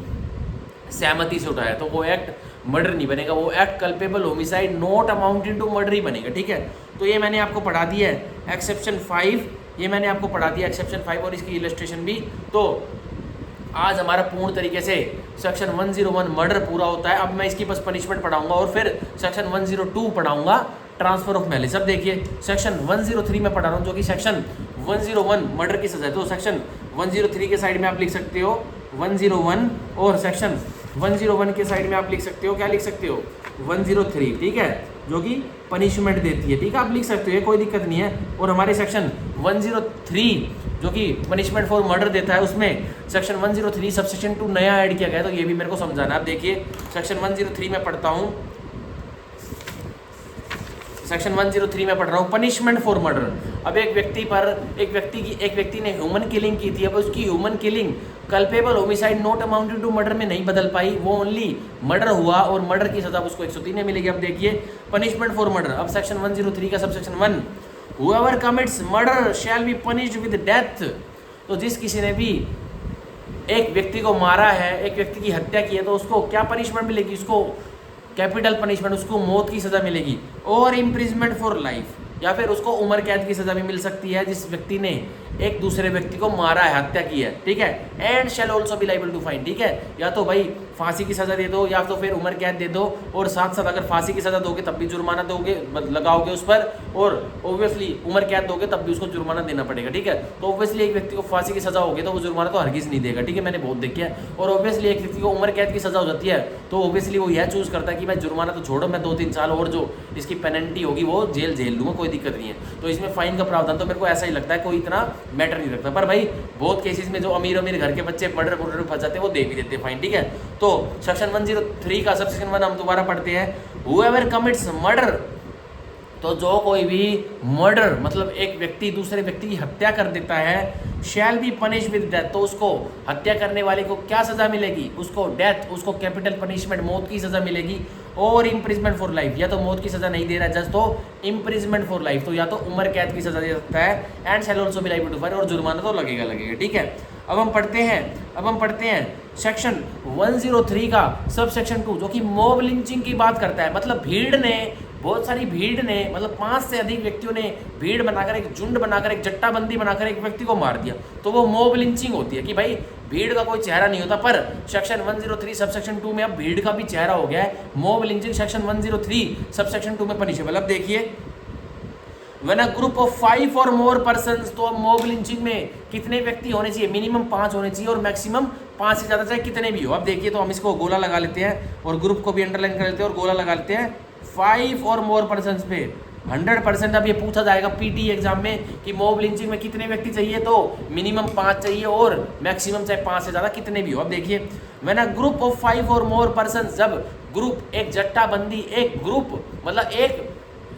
सहमति से उठाया, तो वो एक्ट मर्डर नहीं बनेगा, वो act culpable homicide not amounting to murder ही बनेगा, ठीक है। तो ये मैंने आपको पढ़ा दिया है एक्सेप्शन 5, ये मैंने आपको पढ़ा दिया एक्सेप्शन 5 और इसकी इलस्ट्रेशन भी। तो आज हमारा पूर्ण तरीके से सेक्शन 101 मर्डर पूरा होता है। अब मैं इसकी बस पनिशमेंट पढ़ाऊंगा और फिर सेक्शन 102 पढ़ाऊंगा, ट्रांसफर ऑफ मैलिस। अब देखिए सेक्शन 103 में पढ़ा रहा हूँ, जो कि सेक्शन 101 मर्डर की सजा है। तो सेक्शन 103 के साइड में आप लिख सकते हो 101, और सेक्शन 101 के साइड में आप लिख सकते हो, क्या लिख सकते हो, 103, ठीक है, जो कि पनिशमेंट देती है, ठीक है, आप लिख सकते हो, ये कोई दिक्कत नहीं है। और हमारे सेक्शन 103 जो कि पनिशमेंट फॉर मर्डर देता है, उसमें सेक्शन 103 सबसेक्शन 2 नया ऐड किया गया है, तो ये भी मेरे को समझाना है। आप देखिए सेक्शन 103 में पढ़ता हूँ, सेक्शन 103 में पढ़ रहा हूँ, पनिशमेंट फॉर मर्डर। अब एक व्यक्ति ने ह्यूमन किलिंग की थी, अब उसकी human killing culpable homicide not amounted to murder में नहीं बदल पाई, वो ओनली मर्डर हुआ, और मर्डर की सजा उसको 103 में मिलेगी। अब देखिए पनिशमेंट फॉर मर्डर, अब सेक्शन 103 का subsection 1, whoever commits murder shall be punished with death। तो जिस किसी ने भी एक व्यक्ति को मारा है, एक व्यक्ति की हत्या की है, तो उसको क्या पनिशमेंट मिलेगी, उसको कैपिटल पनिशमेंट, उसको मौत की सज़ा मिलेगी, और इम्प्रिजमेंट फॉर लाइफ, या फिर उसको उम्र कैद की सज़ा भी मिल सकती है जिस व्यक्ति ने एक दूसरे व्यक्ति को मारा है, हत्या की है, ठीक है। And shall also be liable to fine, ठीक है, या तो भाई फांसी की सज़ा दे दो, या तो फिर उम्र कैद दे दो, और साथ साथ अगर फांसी की सज़ा दोगे तब भी जुर्माना दोगे, लगाओगे उस पर, और ऑब्वियसली उम्र कैद दोगे तब भी उसको जुर्माना देना पड़ेगा, ठीक है। तो ऑब्वियसली एक व्यक्ति को फांसी की सज़ा होगी तो वो जुर्माना तो हरगिज़ नहीं देगा, ठीक है, मैंने बहुत देखा है। और ऑब्वियसली एक व्यक्ति को उम्र कैद की सज़ा हो जाती है तो ऑब्वियसली वो यह चूज़ करता है कि मैं जुर्माना तो छोड़ो, मैं 2-3 साल और जो इसकी पेनल्टी होगी वो झेल लूँगा, कोई दिक्कत नहीं है। तो इसमें फाइन का प्रावधान तो मेरे को ऐसा ही लगता है, कोई इतना मैटर नहीं रखता। पर भाई बहुत केसेस में जो अमीर घर के बच्चे मर्डर में फंस जाते हैं, वो दे भी देते हैं फाइन, ठीक है। तो सेक्शन 103 का सबसेक्शन 1 हम दोबारा पढ़ते हैं, whoever commits murder, तो जो कोई भी मर्डर मतलब एक व्यक्ति दूसरे व्यक्ति की हत्या कर देता है, shall be punish with death, तो उसको हत्या करने वाले को क्या सजा मिलेगी, उसको डेथ, उसको कैपिटल पनिशमेंट, मौत की सजा मिलेगी, और इम्प्रिजमेंट फॉर लाइफ, या तो मौत की सजा नहीं दे रहा है जज तो इम्प्रिजमेंट फॉर लाइफ, तो या तो उम्र कैद की सजा दे सकता है, and shall also be liable to fine, और जुर्माना तो लगेगा, ठीक है। अब हम पढ़ते हैं सेक्शन 103 का सब सेक्शन 2 जो कि मॉब लिंचिंग की बात करता है। मतलब भीड़ ने बहुत सारी भीड़ ने, मतलब 5 से अधिक व्यक्तियों ने भीड़ बनाकर, एक झुंड बनाकर, एक जट्टाबंदी बनाकर एक व्यक्ति को मार दिया, तो वो मॉब लिंचिंग होती है कि भाई भीड़ का कोई चेहरा नहीं होता। पर सेक्शन 103 सबसेक्शन 2 में अब भीड़ का भी चेहरा हो गया है। मॉब लिंचिंग सेक्शन 103 सबसेक्शन 2 में पनिशेबल। अब देखिए, व्हेन अ ग्रुप ऑफ 5 और मोर पर्सन्स, तो अब मॉब लिंचिंग में कितने व्यक्ति होने चाहिए? मिनिमम 5 होने चाहिए और मैक्सिमम 5 से ज़्यादा, चाहे कितने भी हो। अब देखिए, तो हम इसको गोला लगा लेते हैं और ग्रुप को भी अंडरलाइन कर लेते हैं और गोला लगा लेते हैं 5 और मोर पर्सन्स पे 100%। अब ये पूछा जाएगा पीटी एग्जाम में कि मॉब लिंचिंग में कितने व्यक्ति चाहिए, तो मिनिमम 5 चाहिए और मैक्सिमम चाहे 5 से ज़्यादा कितने भी हो। अब देखिए, व्हेन अ ग्रुप ऑफ 5 और मोर पर्सन्स, जब ग्रुप, एक जट्टाबंदी, एक ग्रुप मतलब एक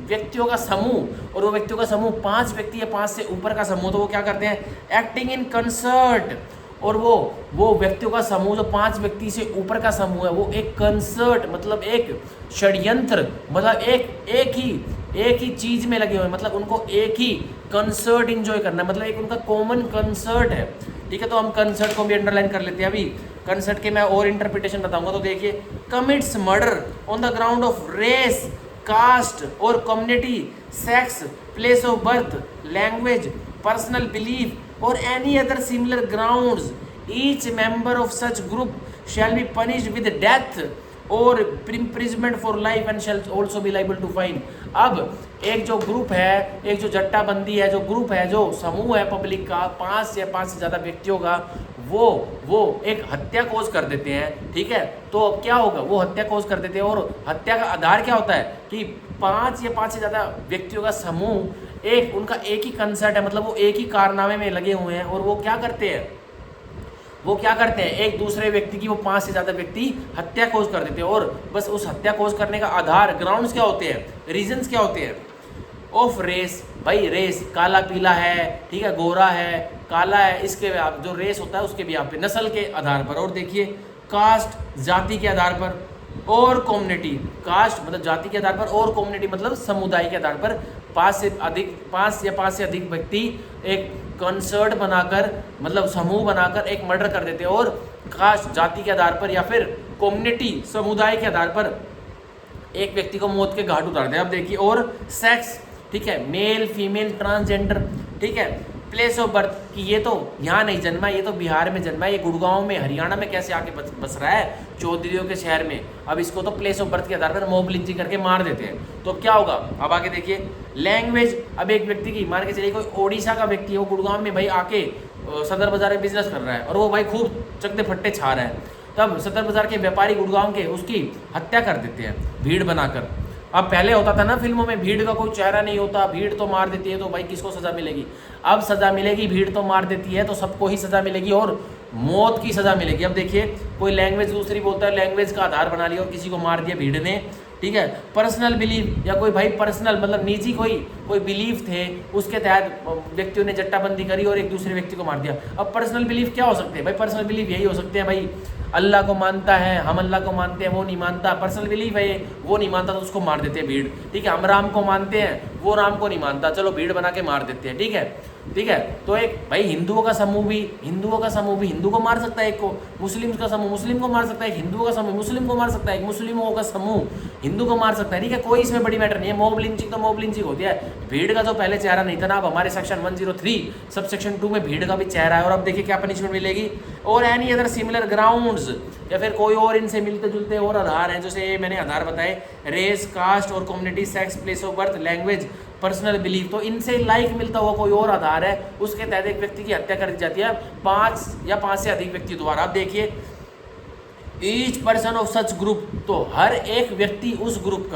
व्यक्तियों का समूह, और वो व्यक्तियों का समूह 5 व्यक्ति या 5 से ऊपर का समूह, तो वो क्या करते हैं? Acting in concert. और वो व्यक्तियों का समूह जो 5 व्यक्ति से ऊपर का समूह है, वो एक कंसर्ट मतलब एक षड्यंत्र, मतलब एक ही चीज में लगे हुए हैं, मतलब उनको एक ही कंसर्ट इंजॉय करना है, मतलब एक उनका कॉमन कंसर्ट है। ठीक है, तो हम कंसर्ट को भी अंडरलाइन कर लेते हैं। अभी कंसर्ट के मैं और इंटरप्रिटेशन बताऊंगा। तो देखिए, commits murder on the ground of race, caste और community, sex, place of birth, language, personal belief और any other similar grounds, each member of such group shall be punished with death और imprisonment for life and shall also be liable to fine. अब एक जो group है, एक जो जट्टाबंदी है, जो ग्रुप है, जो समूह है पब्लिक का 5 या 5 से ज़्यादा व्यक्तियों का, वो एक हत्या कोज कर देते हैं। ठीक है, तो अब क्या होगा? वो हत्या कोज कर देते हैं और हत्या का आधार क्या होता है कि 5 या 5 से ज़्यादा व्यक्तियों का समूह, उनका एक ही कंसर्ट है, मतलब वो एक ही कारनामे में लगे हुए हैं और वो क्या करते हैं? एक दूसरे व्यक्ति की, वो 5 से ज़्यादा व्यक्ति हत्या कोज कर देते हैं। और बस उस हत्या कोज करने का आधार, ग्राउंड्स क्या होते हैं, रीजंस क्या होते हैं? ऑफ रेस, भाई रेस काला पीला है, ठीक है, गोरा है, काला है, इसके जो रेस होता है उसके भी यहाँ पे, नस्ल के आधार पर। और देखिए, कास्ट, जाति के आधार पर, और कम्युनिटी, कास्ट मतलब जाति के आधार पर, और कम्युनिटी मतलब समुदाय के आधार पर 5 या 5 से अधिक व्यक्ति एक कंसर्ट बनाकर, मतलब समूह बनाकर एक मर्डर कर देते हैं। और कास्ट, जाति के आधार पर या फिर कम्युनिटी, समुदाय के आधार पर एक व्यक्ति को मौत के घाट उतारते हैं। अब देखिए, और सेक्स, ठीक है, मेल, फीमेल, ट्रांसजेंडर, ठीक है, प्लेस ऑफ बर्थ कि ये तो यहाँ नहीं जन्मा, ये तो बिहार में जन्मा है, ये गुड़गांव में, हरियाणा में कैसे आके बस रहा है, चौधरीयों के शहर में। अब इसको तो प्लेस ऑफ बर्थ के आधार पर मॉब लिंचिंग करके मार देते हैं। तो क्या होगा? अब आगे देखिए, लैंग्वेज, अब एक व्यक्ति की, मान के चलिए कोई ओडिशा का व्यक्ति है, वो गुड़गांव में भाई आके सदर बाजार में बिजनेस कर रहा है और वो भाई खूब चकते फट्टे छा रहा है, तब सदर बाजार के व्यापारी गुड़गांव के उसकी हत्या कर देते हैं भीड़ बनाकर। अब पहले होता था ना फिल्मों में, भीड़ का कोई चेहरा नहीं होता, भीड़ तो मार देती है, तो भाई किसको सजा मिलेगी? अब सजा मिलेगी, भीड़ तो मार देती है तो सबको ही सजा मिलेगी और मौत की सजा मिलेगी। अब देखिए, कोई लैंग्वेज दूसरी बोलता है, लैंग्वेज का आधार बना लिया और किसी को मार दिया भीड़ ने। ठीक है, पर्सनल बिलीफ, या कोई भाई पर्सनल मतलब निजी कोई बिलीफ थे, उसके तहत व्यक्तियों ने जट्टाबंदी करी और एक दूसरे व्यक्ति को मार दिया। अब पर्सनल बिलीफ क्या हो सकते हैं भाई? पर्सनल बिलीफ यही हो सकते हैं भाई, अल्लाह को मानता है, हम अल्लाह को मानते हैं, वो नहीं मानता, पर्सनल बिलीफ है ये, वो नहीं मानता तो उसको मार देते हैं भीड़। ठीक है, हम राम को मानते हैं, वो राम को नहीं मानता, चलो भीड़ बना के मार देते हैं। ठीक है, तो एक भाई हिंदुओं का समूह भी हिंदू को मार सकता है, एक को मुस्लिम का समूह मुस्लिम को मार सकता है, एक हिंदुओं का समूह मुस्लिम को मार सकता है, एक मुस्लिमों का समूह हिंदू को मार सकता है। ठीक है, कोई इसमें बड़ी मैटर नहीं है। मॉब लिंचिंग तो मॉब लिंचिंग होती है, भीड़ का जो पहले चेहरा नहीं था ना, अब हमारे सेक्शन 103 सब सेक्शन 2 में भीड़ का भी चेहरा है। और अब देखिए क्या पनिशमेंट मिलेगी। और एनी अदर सिमिलर ग्राउंड्स, या फिर कोई और इनसे मिलते जुलते और आधार हैं, जैसे मैंने आधार बताए, रेस, कास्ट और community, sex, place of birth, language, personal belief, तो इनसे लाइक मिलता हुआ कोई और आधार है, उसके तहत एक व्यक्ति की हत्या कर दी जाती है 5 या 5 से अधिक व्यक्ति द्वारा। आप देखिए, each person of such group, तो हर एक व्यक्ति उस ग्रुप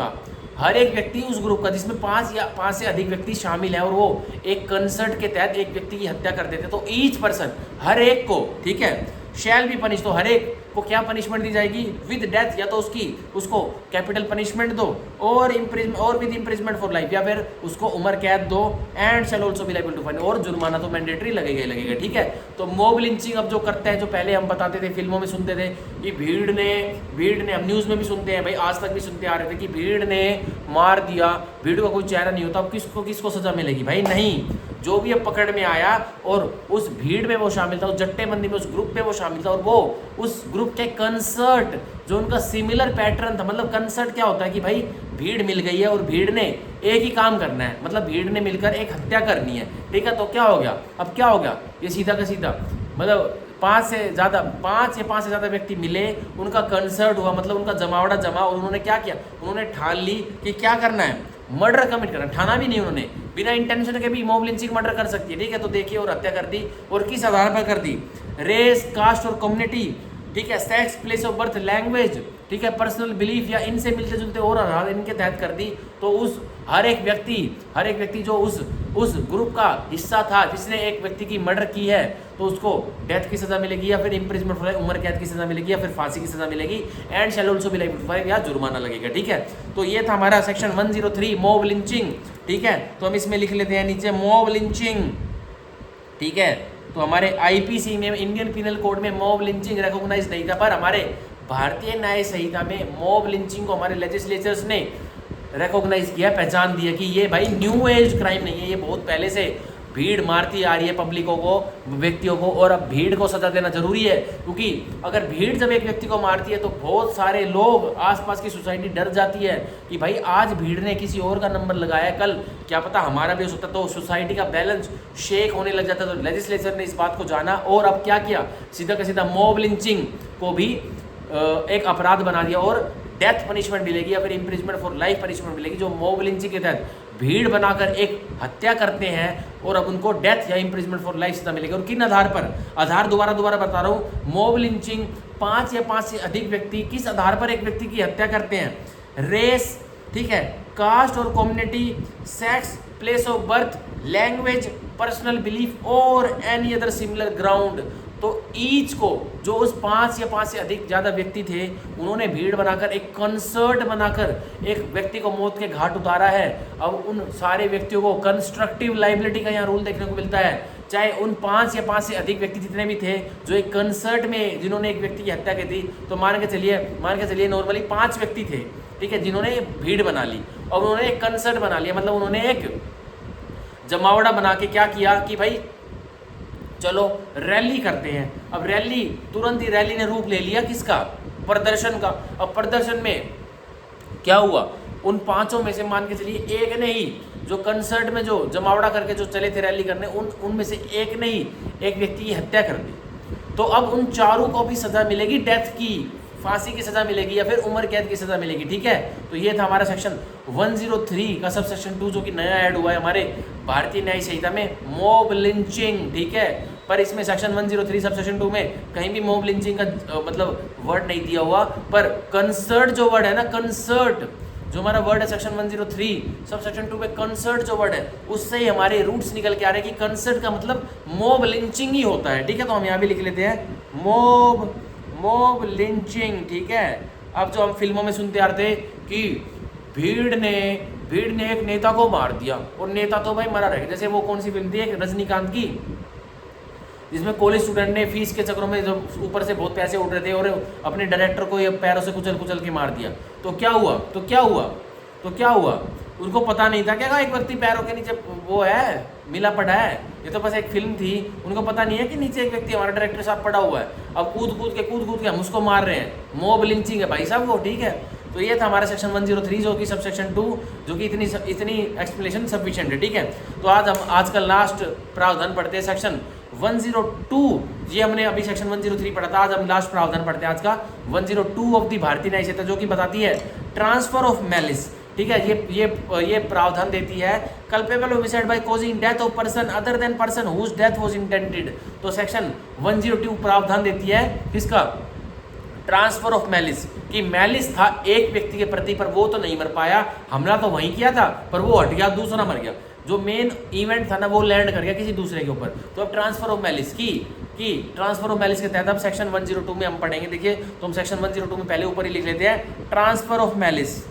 का जिसमें 5 से अधिक व्यक्ति शामिल है और वो एक कंसर्ट के तहत एक व्यक्ति की हत्या कर देते, तो ईच पर्सन, हर एक को, ठीक है, शैल बी पनिश, तो हर एक को क्या पनिशमेंट दी जाएगी? विद डेथ, या तो उसको कैपिटल पनिशमेंट दो और विद इम्प्रिजमेंट फॉर लाइफ, या फिर उसको उम्र कैद दो, and shall also be liable to fine, और जुर्माना तो मैंडेटरी लगेगा। ठीक है, तो मॉब लिंचिंग अब जो करते हैं, जो पहले हम बताते थे, फिल्मों में सुनते थे कि भीड़ ने हम न्यूज़ में भी सुनते हैं भाई, आज तक भी सुनते आ रहे थे कि भीड़ ने मार दिया, भीड़ का कोई चेहरा नहीं होता, अब किसको सजा मिलेगी भाई? नहीं, जो भी अब पकड़ में आया और उस भीड़ में वो शामिल था, उस जट्टेबंदी में, उस ग्रुप में वो शामिल था, और वो उस ग्रुप के कंसर्ट जो उनका सिमिलर पैटर्न था, मतलब कंसर्ट क्या होता है कि भाई भीड़ मिल गई है और भीड़ ने एक ही काम करना है, मतलब भीड़ ने मिलकर एक हत्या करनी है, ठीक है। तो क्या हो गया, अब क्या हो गया, ये सीधा का सीधा मतलब 5 से ज़्यादा व्यक्ति मिले, उनका कंसर्ट हुआ, मतलब उनका जमावड़ा जमा, और उन्होंने क्या किया, उन्होंने ठान ली कि क्या करना है, मर्डर कमिट करना। ठाना भी नहीं उन्होंने, बिना इंटेंशन के भी मॉब लिंचिंग मर्डर कर सकती है, ठीक है। तो देखिए, और हत्या कर दी, और किस आधार पर कर दी, रेस, कास्ट और कम्युनिटी, ठीक है, sex, place of birth, language, ठीक है, पर्सनल बिलीफ या इनसे मिलते जुलते और आधार इनके तहत कर दी। तो उस हर एक व्यक्ति जो उस ग्रुप का हिस्सा था, जिसने एक व्यक्ति की मर्डर की है, तो उसको डेथ की सजा मिलेगी, या फिर इम्प्रिजमेंट फॉर लाइफ, उम्र कैद की सजा मिलेगी, या फिर फांसी की सजा मिलेगी, and shall also B life fine, या जुर्माना लगेगा, ठीक है। तो ये था हमारा सेक्शन 103 मॉब लिंचिंग, ठीक है। तो हम इसमें लिख लेते हैं नीचे मॉब लिंचिंग, ठीक है। तो हमारे आईपीसी में, इंडियन पिनल कोड में मॉब लिंचिंग रिकॉग्नाइज नहीं था, पर हमारे भारतीय न्याय संहिता में मॉब लिंचिंग को हमारे लेजिस्लेचर्स ने रिकॉग्नाइज किया, पहचान दिया कि ये भाई न्यू एज क्राइम नहीं है, ये बहुत पहले से भीड़ मारती आ रही है पब्लिकों को, व्यक्तियों को, और अब भीड़ को सजा देना जरूरी है, क्योंकि अगर भीड़ जब एक व्यक्ति को मारती है तो बहुत सारे लोग, आसपास की सोसाइटी डर जाती है कि भाई आज भीड़ ने किसी और का नंबर लगाया, कल क्या पता हमारा भी हो सकता, तो सोसाइटी का बैलेंस शेक होने लग जाता है। तो लेजिस्लेचर ने इस बात को जाना और अब क्या किया, सीधा का सीधा मॉब लिंचिंग को भी एक अपराध बना दिया, और डेथ पनिशमेंट मिलेगी या फिर इम्प्रिजमेंट फॉर लाइफ पनिशमेंट मिलेगी। जो मॉब लिंचिंग के तहत भीड़ बनाकर एक हत्या करते हैं और अब उनको डेथ या इम्प्रिजमेंट फॉर लाइफ सजा मिलेगी। और किन आधार पर, आधार दोबारा बता रहा हूँ, मॉब लिंचिंग 5 या 5 से अधिक व्यक्ति किस आधार पर एक व्यक्ति की हत्या करते हैं, रेस, ठीक है, कास्ट और community, sex, place of birth, language, personal belief और एनी अदर सिमिलर ग्राउंड। तो ईच को, जो उस 5 या 5 से अधिक ज़्यादा व्यक्ति थे, उन्होंने भीड़ बनाकर एक कंसर्ट बनाकर एक व्यक्ति को मौत के घाट उतारा है। अब उन सारे व्यक्तियों को कंस्ट्रक्टिव लाइबिलिटी का यहाँ रूल देखने को मिलता है, चाहे उन 5 या 5 से अधिक व्यक्ति जितने भी थे जो एक कंसर्ट में जिन्होंने एक व्यक्ति की हत्या की थी, तो मान के चलिए नॉर्मली 5 व्यक्ति थे, ठीक है, जिन्होंने भीड़ बना ली और उन्होंने एक कंसर्ट बना लिया, मतलब उन्होंने एक जमावड़ा बना के क्या किया कि भाई चलो रैली करते हैं। अब रैली, तुरंत ही रैली ने रूप ले लिया किसका, प्रदर्शन का। अब प्रदर्शन में क्या हुआ, उन 5 में से मान के चलिए एक ने ही, जो कंसर्ट में जो जमावड़ा करके जो चले थे रैली करने, उनमें से एक ने ही एक व्यक्ति की हत्या कर दी। तो अब उन 4 को भी सजा मिलेगी, डेथ की, फांसी की सजा मिलेगी या फिर उम्र कैद की सजा मिलेगी, ठीक है। तो ये था हमारा सेक्शन 103 का सब सेक्शन 2 जो कि नया ऐड हुआ है हमारे भारतीय न्याय संहिता में, मॉब लिंचिंग, ठीक है। पर इसमें सेक्शन 103 सब सेक्शन 2 में कहीं भी मॉब लिंचिंग का मतलब वर्ड नहीं दिया हुआ, पर कंसर्ट जो वर्ड है ना, कंसर्ट जो हमारा वर्ड है सेक्शन 103 सब सेक्शन 2 में, कंसर्ट जो वर्ड है उससे ही हमारे रूट्स निकल के आ रहे हैं कि कंसर्ट का मतलब मॉब लिंचिंग ही होता है, ठीक है। तो हम यहाँ भी लिख लेते हैं मॉब लिंचिंग, ठीक है। अब जो हम फिल्मों में सुनते आ रहे थे कि भीड़ ने एक नेता को मार दिया और नेता तो भाई मरा रहेगा, जैसे वो कौन सी फिल्म थी एक रजनीकांत की, जिसमें कॉलेज स्टूडेंट ने फीस के चक्रों में जब ऊपर से बहुत पैसे उड़ रहे थे और अपने डायरेक्टर को ये पैरों से कुचल के मार दिया। तो क्या हुआ, उनको पता नहीं था क्या एक व्यक्ति पैरों के नीचे वो है मिला पड़ा है, ये तो बस एक फिल्म थी, उनको पता नहीं है कि नीचे एक व्यक्ति हमारा डायरेक्टर साहब पड़ा हुआ है। अब कूद के हम उसको मार रहे हैं, मॉब लिंचिंग है भाई साहब वो, ठीक है। तो ये था हमारा सेक्शन 103 जो कि सब सेक्शन 2 जो कि इतनी एक्सप्लेनेशन सफिशिएंट है, ठीक है। तो आज का लास्ट प्रावधान पढ़ते हैं सेक्शन 102। ये हमने अभी सेक्शन 103 पढ़ा था, आज हम लास्ट प्रावधान पढ़ते हैं आज का 102 ऑफ दी भारतीय न्याय संहिता, जो कि बताती है ट्रांसफर ऑफ मैलिस, ठीक है। ये प्रावधान देती है culpable homicide by causing death of person other than person whose death was intended. तो सेक्शन 102 प्रावधान देती है किसका, ट्रांसफर ऑफ मैलिस, कि मैलिस था एक व्यक्ति के प्रति पर वो तो नहीं मर पाया, हमला तो वहीं किया था पर वो हट गया, दूसरा मर गया, जो मेन इवेंट था ना वो लैंड कर गया किसी दूसरे के ऊपर। तो अब ट्रांसफर ऑफ मैलिस की ट्रांसफर ऑफ मैलिस के तहत अब सेक्शन 102 में हम पढ़ेंगे। देखिए तो हम सेक्शन 102 में पहले ऊपर ही लिख लेते हैं ट्रांसफर ऑफ मैलिस,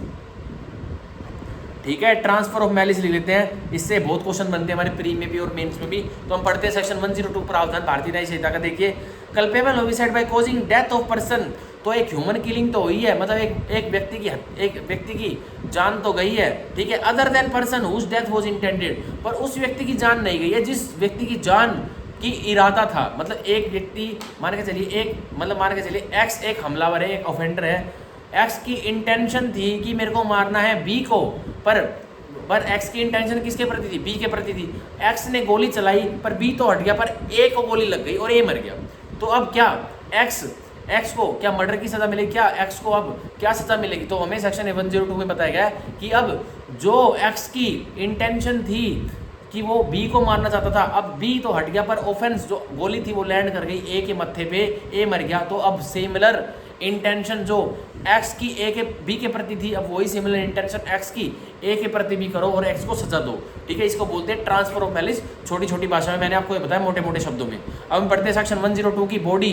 ठीक है। ट्रांसफर ऑफ मैलिस लिख लेते हैं, इससे बहुत क्वेश्चन बनते हैं हमारे प्री में भी और मेंस में भी। तो हम पढ़ते हैं सेक्शन 102 प्रावधान भारतीय न्याय संहिता का। देखिए culpable homicide by causing death of person तो एक ह्यूमन किलिंग तो हुई है, मतलब एक व्यक्ति की जान तो गई है, ठीक है। Other than person whose death was intended, पर उस व्यक्ति की जान नहीं गई है जिस व्यक्ति की जान की इरादा था। मतलब एक व्यक्ति मान के चलिए एक्स एक हमलावर है, एक ऑफेंडर है। एक्स की इंटेंशन थी कि मेरे को मारना है बी को, पर एक्स की इंटेंशन किसके प्रति थी? बी के प्रति थी। एक्स ने गोली चलाई पर बी तो हट गया, पर ए को गोली लग गई और ए मर गया। तो अब क्या एक्स को क्या मर्डर की सज़ा मिलेगी? क्या एक्स को अब क्या सज़ा मिलेगी? तो हमें सेक्शन 102 में बताया गया है कि अब जो एक्स की इंटेंशन थी कि वो बी को मारना चाहता था, अब बी तो हट गया, पर ऑफेंस जो गोली थी वो लैंड कर गई ए के मत्थे पे, ए मर गया। तो अब सिमिलर इंटेंशन जो एक्स की ए के बी के प्रति थी, अब वही सिमिलर इंटेंशन एक्स की ए के प्रति भी करो और एक्स को सजा दो, ठीक है। इसको बोलते हैं ट्रांसफर ऑफ मैलिस, छोटी छोटी भाषा में मैंने आपको ये बताया मोटे मोटे शब्दों में। अब हम पढ़ते हैं सेक्शन 102 की बॉडी।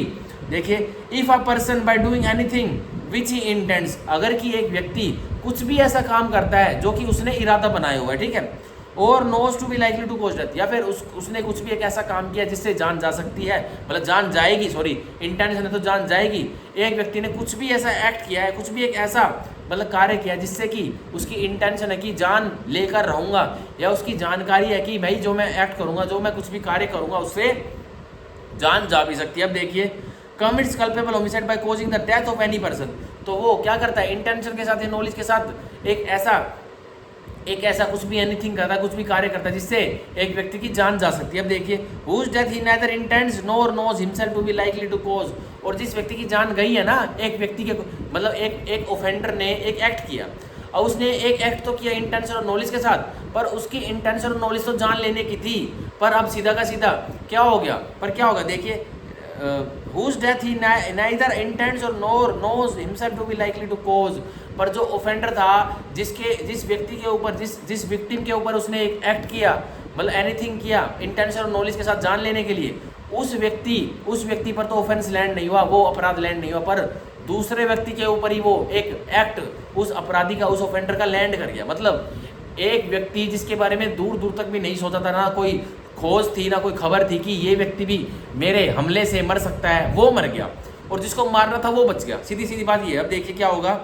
देखिए, if a person by doing anything which he intends, अगर कि एक व्यक्ति कुछ भी ऐसा काम करता है जो कि उसने इरादा बनाया हुआ है, ठीक है, और knows to be likely to cause death, या फिर उसने कुछ भी एक ऐसा काम किया जिससे जान जा सकती है, मतलब जान जाएगी, सॉरी इंटेंशन है तो जान जाएगी। एक व्यक्ति ने कुछ भी ऐसा एक्ट किया है, कुछ भी एक ऐसा मतलब कार्य किया जिससे कि उसकी इंटेंशन है कि जान लेकर रहूँगा, या उसकी जानकारी है कि भाई जो मैं एक्ट करूँगा, जो मैं कुछ भी कार्य करूँगा उससे जान जा भी सकती है। अब देखिए, commits culpable homicide by causing the death of any person, तो वो क्या करता है? इंटेंशन के साथ, नॉलेज के साथ एक ऐसा कुछ भी एनीथिंग करता है, कुछ भी कार्य करता है जिससे एक व्यक्ति की जान जा सकती है। अब देखिए, whose death he neither intends nor knows himself to be likely to cause, और जिस व्यक्ति की जान गई है ना, एक व्यक्ति के मतलब एक ऑफेंडर ने एक एक्ट किया, और उसने एक एक्ट तो किया इंटेंशन और नॉलेज के साथ, पर उसकी इंटेंशन और नॉलेज तो जान लेने की थी, पर अब सीधा का सीधा क्या हो गया? पर क्या होगा? देखिए, whose death he neither intends or nor knows himself to be likely to cause, पर जो ऑफेंडर था, जिस व्यक्ति के ऊपर, जिस विक्टिम के ऊपर उसने एक एक्ट किया, मतलब एनीथिंग किया इंटेंशन और नॉलेज के साथ जान लेने के लिए, उस व्यक्ति पर तो ऑफेंस लैंड नहीं हुआ, वो अपराध लैंड नहीं हुआ, पर दूसरे व्यक्ति के ऊपर ही वो एक एक्ट उस अपराधी का, उस ऑफेंडर का लैंड कर गया। मतलब एक व्यक्ति जिसके बारे में दूर दूर तक भी नहीं सोचा था, ना कोई खोज थी, ना कोई खबर थी कि ये व्यक्ति भी मेरे हमले से मर सकता है, वो मर गया, और जिसको मारना था वो बच गया। सीधी सीधी बात ये है। अब देखिए क्या होगा।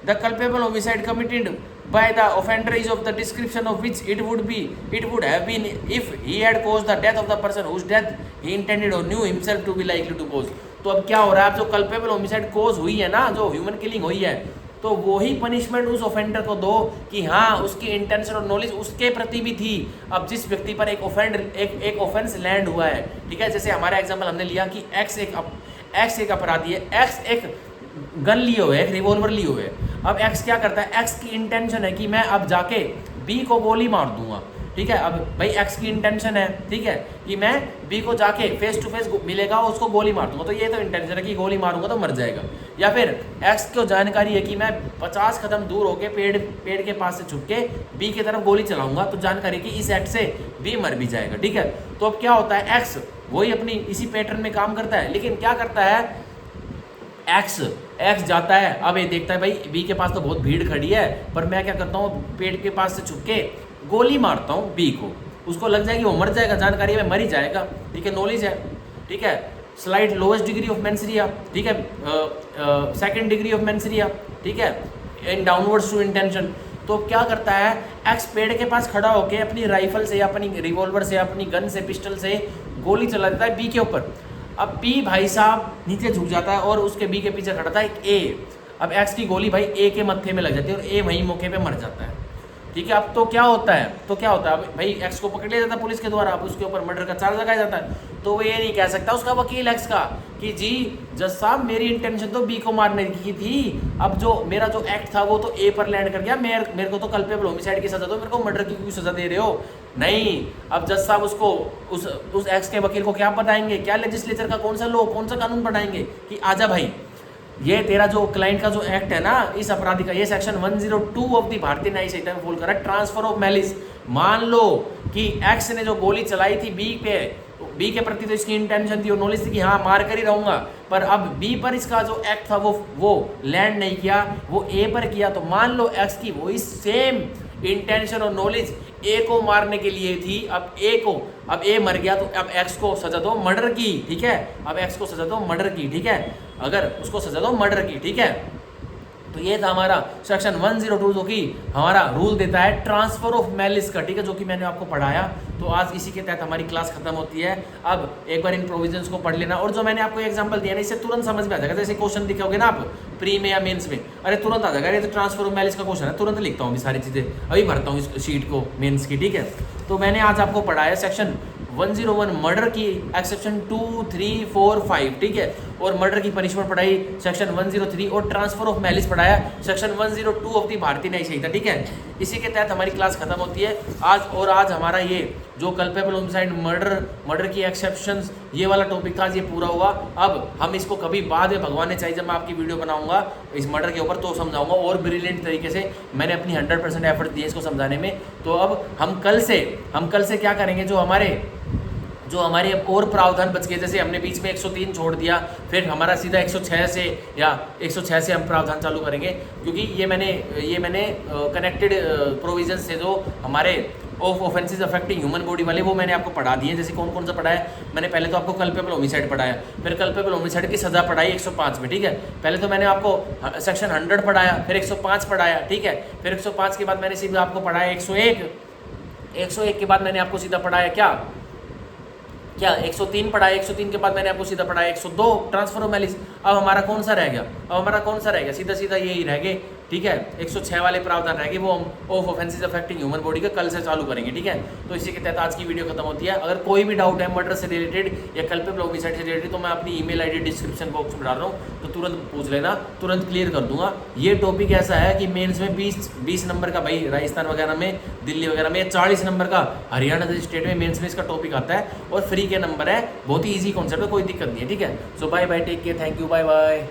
The culpable homicide committed by the offender is of the description of which it would have been if he had caused the death of the person whose death he intended और knew himself to be likely to cause. तो अब क्या हो रहा है? अब जो culpable homicide cause हुई है ना, जो ह्यूमन किलिंग हुई है, तो वही पनिशमेंट उस ऑफेंडर को दो कि हाँ, उसकी इंटेंशन और नॉलेज उसके प्रति भी थी। अब जिस व्यक्ति पर एक ऑफेंस लैंड हुआ है, ठीक है, जैसे हमारा एग्जांपल हमने लिया कि एक्स एक अपराधी है, एक्स एक गन लिए हुए, एक रिवॉल्वर लिए हुए। अब एक्स क्या करता है? एक्स की इंटेंशन है कि मैं अब जाके बी को गोली मार दूंगा, ठीक है। अब भाई एक्स की इंटेंशन है, ठीक है, कि मैं बी को जाके फेस टू फेस मिलेगा और उसको गोली मार दूंगा, तो ये तो इंटेंशन है कि गोली मारूंगा तो मर जाएगा। या फिर एक्स को जानकारी है कि मैं 50 कदम दूर होके पेड़ के पास से छुप के बी की तरफ गोली चलाऊंगा, तो जानकारी कि इस एक्ट से बी मर भी जाएगा, ठीक है। तो अब क्या होता है? एक्स वही अपनी इसी पैटर्न में काम करता है, लेकिन क्या करता है? एक्स जाता है, अब ये देखता है भाई बी के पास तो बहुत भीड़ खड़ी है, पर मैं क्या करता हूँ, पेड़ के पास से छुप के गोली मारता हूँ बी को, उसको लग जाएगी, वो मर जाएगा, जानकारी में मर ही जाएगा, ठीक है, नॉलेज है, ठीक है। Slide lowest degree of mens rea, ठीक है, सेकंड डिग्री ऑफ मेंसरिया, ठीक है, इन डाउनवर्ड्स टू इंटेंशन। तो क्या करता है? एक्स पेड़ के पास खड़ा होकर अपनी राइफल से या अपनी रिवॉल्वर से, अपनी गन से, पिस्टल से गोली चला देता है बी के ऊपर। अब बी भाई साहब नीचे झुक जाता है और उसके बी के पीछे खड़ा था एक ए। अब एक्स की गोली भाई ए के मत्थे में लग जाती है और ए वहीं मौके पे मर जाता है, ठीक है। अब तो क्या होता है? अब भाई एक्स को पकड़ लिया जाता है पुलिस के द्वारा, अब उसके ऊपर मर्डर का चार्ज लगाया जाता है। तो वो ये नहीं कह सकता उसका वकील एक्स का कि जी जज साहब मेरी इंटेंशन तो बी को मारने की थी, अब जो मेरा जो एक्ट था वो तो ए पर लैंड कर गया, मेरे को तो कल्पेबल होमिसाइड की सजा दो, मेरे को मर्डर की क्यों सजा दे रहे हो? नहीं, अब जज साहब उसको उस एक्स के वकील को क्या बताएंगे? क्या लेजिस्लेचर का कौन सा कानून पढ़ाएंगे कि आजा भाई, ये तेरा जो क्लाइंट का जो एक्ट है ना इस अपराधी का, ये सेक्शन 102 ऑफ दी भारतीय न्यायिक संहिता में फॉल कर रहा है, ट्रांसफर ऑफ मैलिस। मान लो कि एक्स ने जो गोली चलाई थी बी के प्रति तो इसकी इंटेंशन थी और नॉलेज थी कि हाँ मार कर ही रहूंगा, पर अब बी पर इसका जो एक्ट था वो लैंड नहीं किया, वो ए पर किया। तो मान लो एक्स की वही सेम इंटेंशन और नॉलेज ए को मारने के लिए थी। अब ए मर गया तो अब एक्स को सजा दो मर्डर की, ठीक है। अब एक्स को सजा दो मर्डर की, ठीक है। अगर उसको सजा दो मर्डर की, ठीक है। तो ये था हमारा सेक्शन 102 जो कि हमारा रूल देता है ट्रांसफर ऑफ मैलिस का, ठीक है, जो कि मैंने आपको पढ़ाया। तो आज इसी के तहत हमारी क्लास खत्म होती है। अब एक बार इन प्रोविजंस को पढ़ लेना, और जो मैंने आपको एग्जांपल दिया ना, इससे तुरंत समझ में आ जाएगा। जैसे क्वेश्चन दिखाओगे ना आप प्री में या मेंस में, अरे तुरंत आ जाएगा, ये तो ट्रांसफर ऑफ मैलिस का क्वेश्चन है, तुरंत लिखता हूँ सारी चीज़ें, अभी भरता हूँ इस शीट को मेन्स की, ठीक है। तो मैंने आज आपको पढ़ाया सेक्शन 101 मर्डर की एक्सेप्शन 2, 3, 4, 5, ठीक है। और मर्डर की पनिशमेंट पढ़ाई सेक्शन 103, और ट्रांसफर ऑफ मैलिस पढ़ाया सेक्शन 102 ऑफ दी भारतीय न्याय संहिता, ठीक है। इसी के तहत हमारी क्लास खत्म होती है आज। और आज हमारा ये जो कल्पेबल होमिसाइड मर्डर की एक्सेप्शंस, ये वाला टॉपिक था, ये पूरा हुआ। अब हम इसको कभी बाद में भगवान ने चाहिए जब मैं आपकी वीडियो बनाऊंगा इस मर्डर के ऊपर, तो समझाऊंगा और ब्रिलियंट तरीके से। मैंने अपनी 100% एफर्ट दिए इसको समझाने में। तो अब हम कल से क्या करेंगे, जो हमारे और प्रावधान बच गए, जैसे हमने बीच में 103 छोड़ दिया, फिर हमारा सीधा 106 से हम प्रावधान चालू करेंगे, क्योंकि ये मैंने कनेक्टेड प्रोविजंस थे जो हमारे of offences affecting human body वाले, वो मैंने आपको पढ़ा दिए। जैसे कौन कौन सा पढ़ाया मैंने, पहले तो आपको कल्पेबल होमिसाइड पढ़ाया, फिर कल्पेबल होमिसाइड की सजा पढ़ाई 105 में, ठीक है। पहले तो मैंने आपको सेक्शन 100 पढ़ाया, फिर 105 पढ़ाया, ठीक है। फिर 105 के बाद मैंने सीधा आपको पढ़ाया 101 के बाद मैंने आपको सीधा पढ़ाया क्या 103 पढ़ाया। 103 के बाद मैंने आपको सीधा पढ़ाया 102 ट्रांसफर ऑफ मैलिस। अब हमारा कौन सा रह गया, सीधा यही रह गए, ठीक है। 106 वाले प्रावधान रहेंगे, वो हम of offences affecting human body का कल से चालू करेंगे, ठीक है। तो इसी के तहत आज की वीडियो खत्म होती है। अगर कोई भी डाउट है मर्डर से रिलेटेड या कल्पेबल होमिसाइड से रिलेटेड, तो मैं अपनी ईमेल आईडी डिस्क्रिप्शन बॉक्स में डाल रहा हूँ, तो तुरंत पूछ लेना, तुरंत क्लियर कर दूंगा। ये टॉपिक ऐसा है कि मेन्स में 20 नंबर का, भाई राजस्थान वगैरह में, दिल्ली वगैरह में 40 नंबर का, हरियाणा जैसे स्टेट में मेन्स में इसका टॉपिक आता है, और फ्री के नंबर है, बहुत ही ईजी कॉन्सेप्ट है, कोई दिक्कत नहीं है, ठीक है। So bye bye, take care, thank you, bye bye.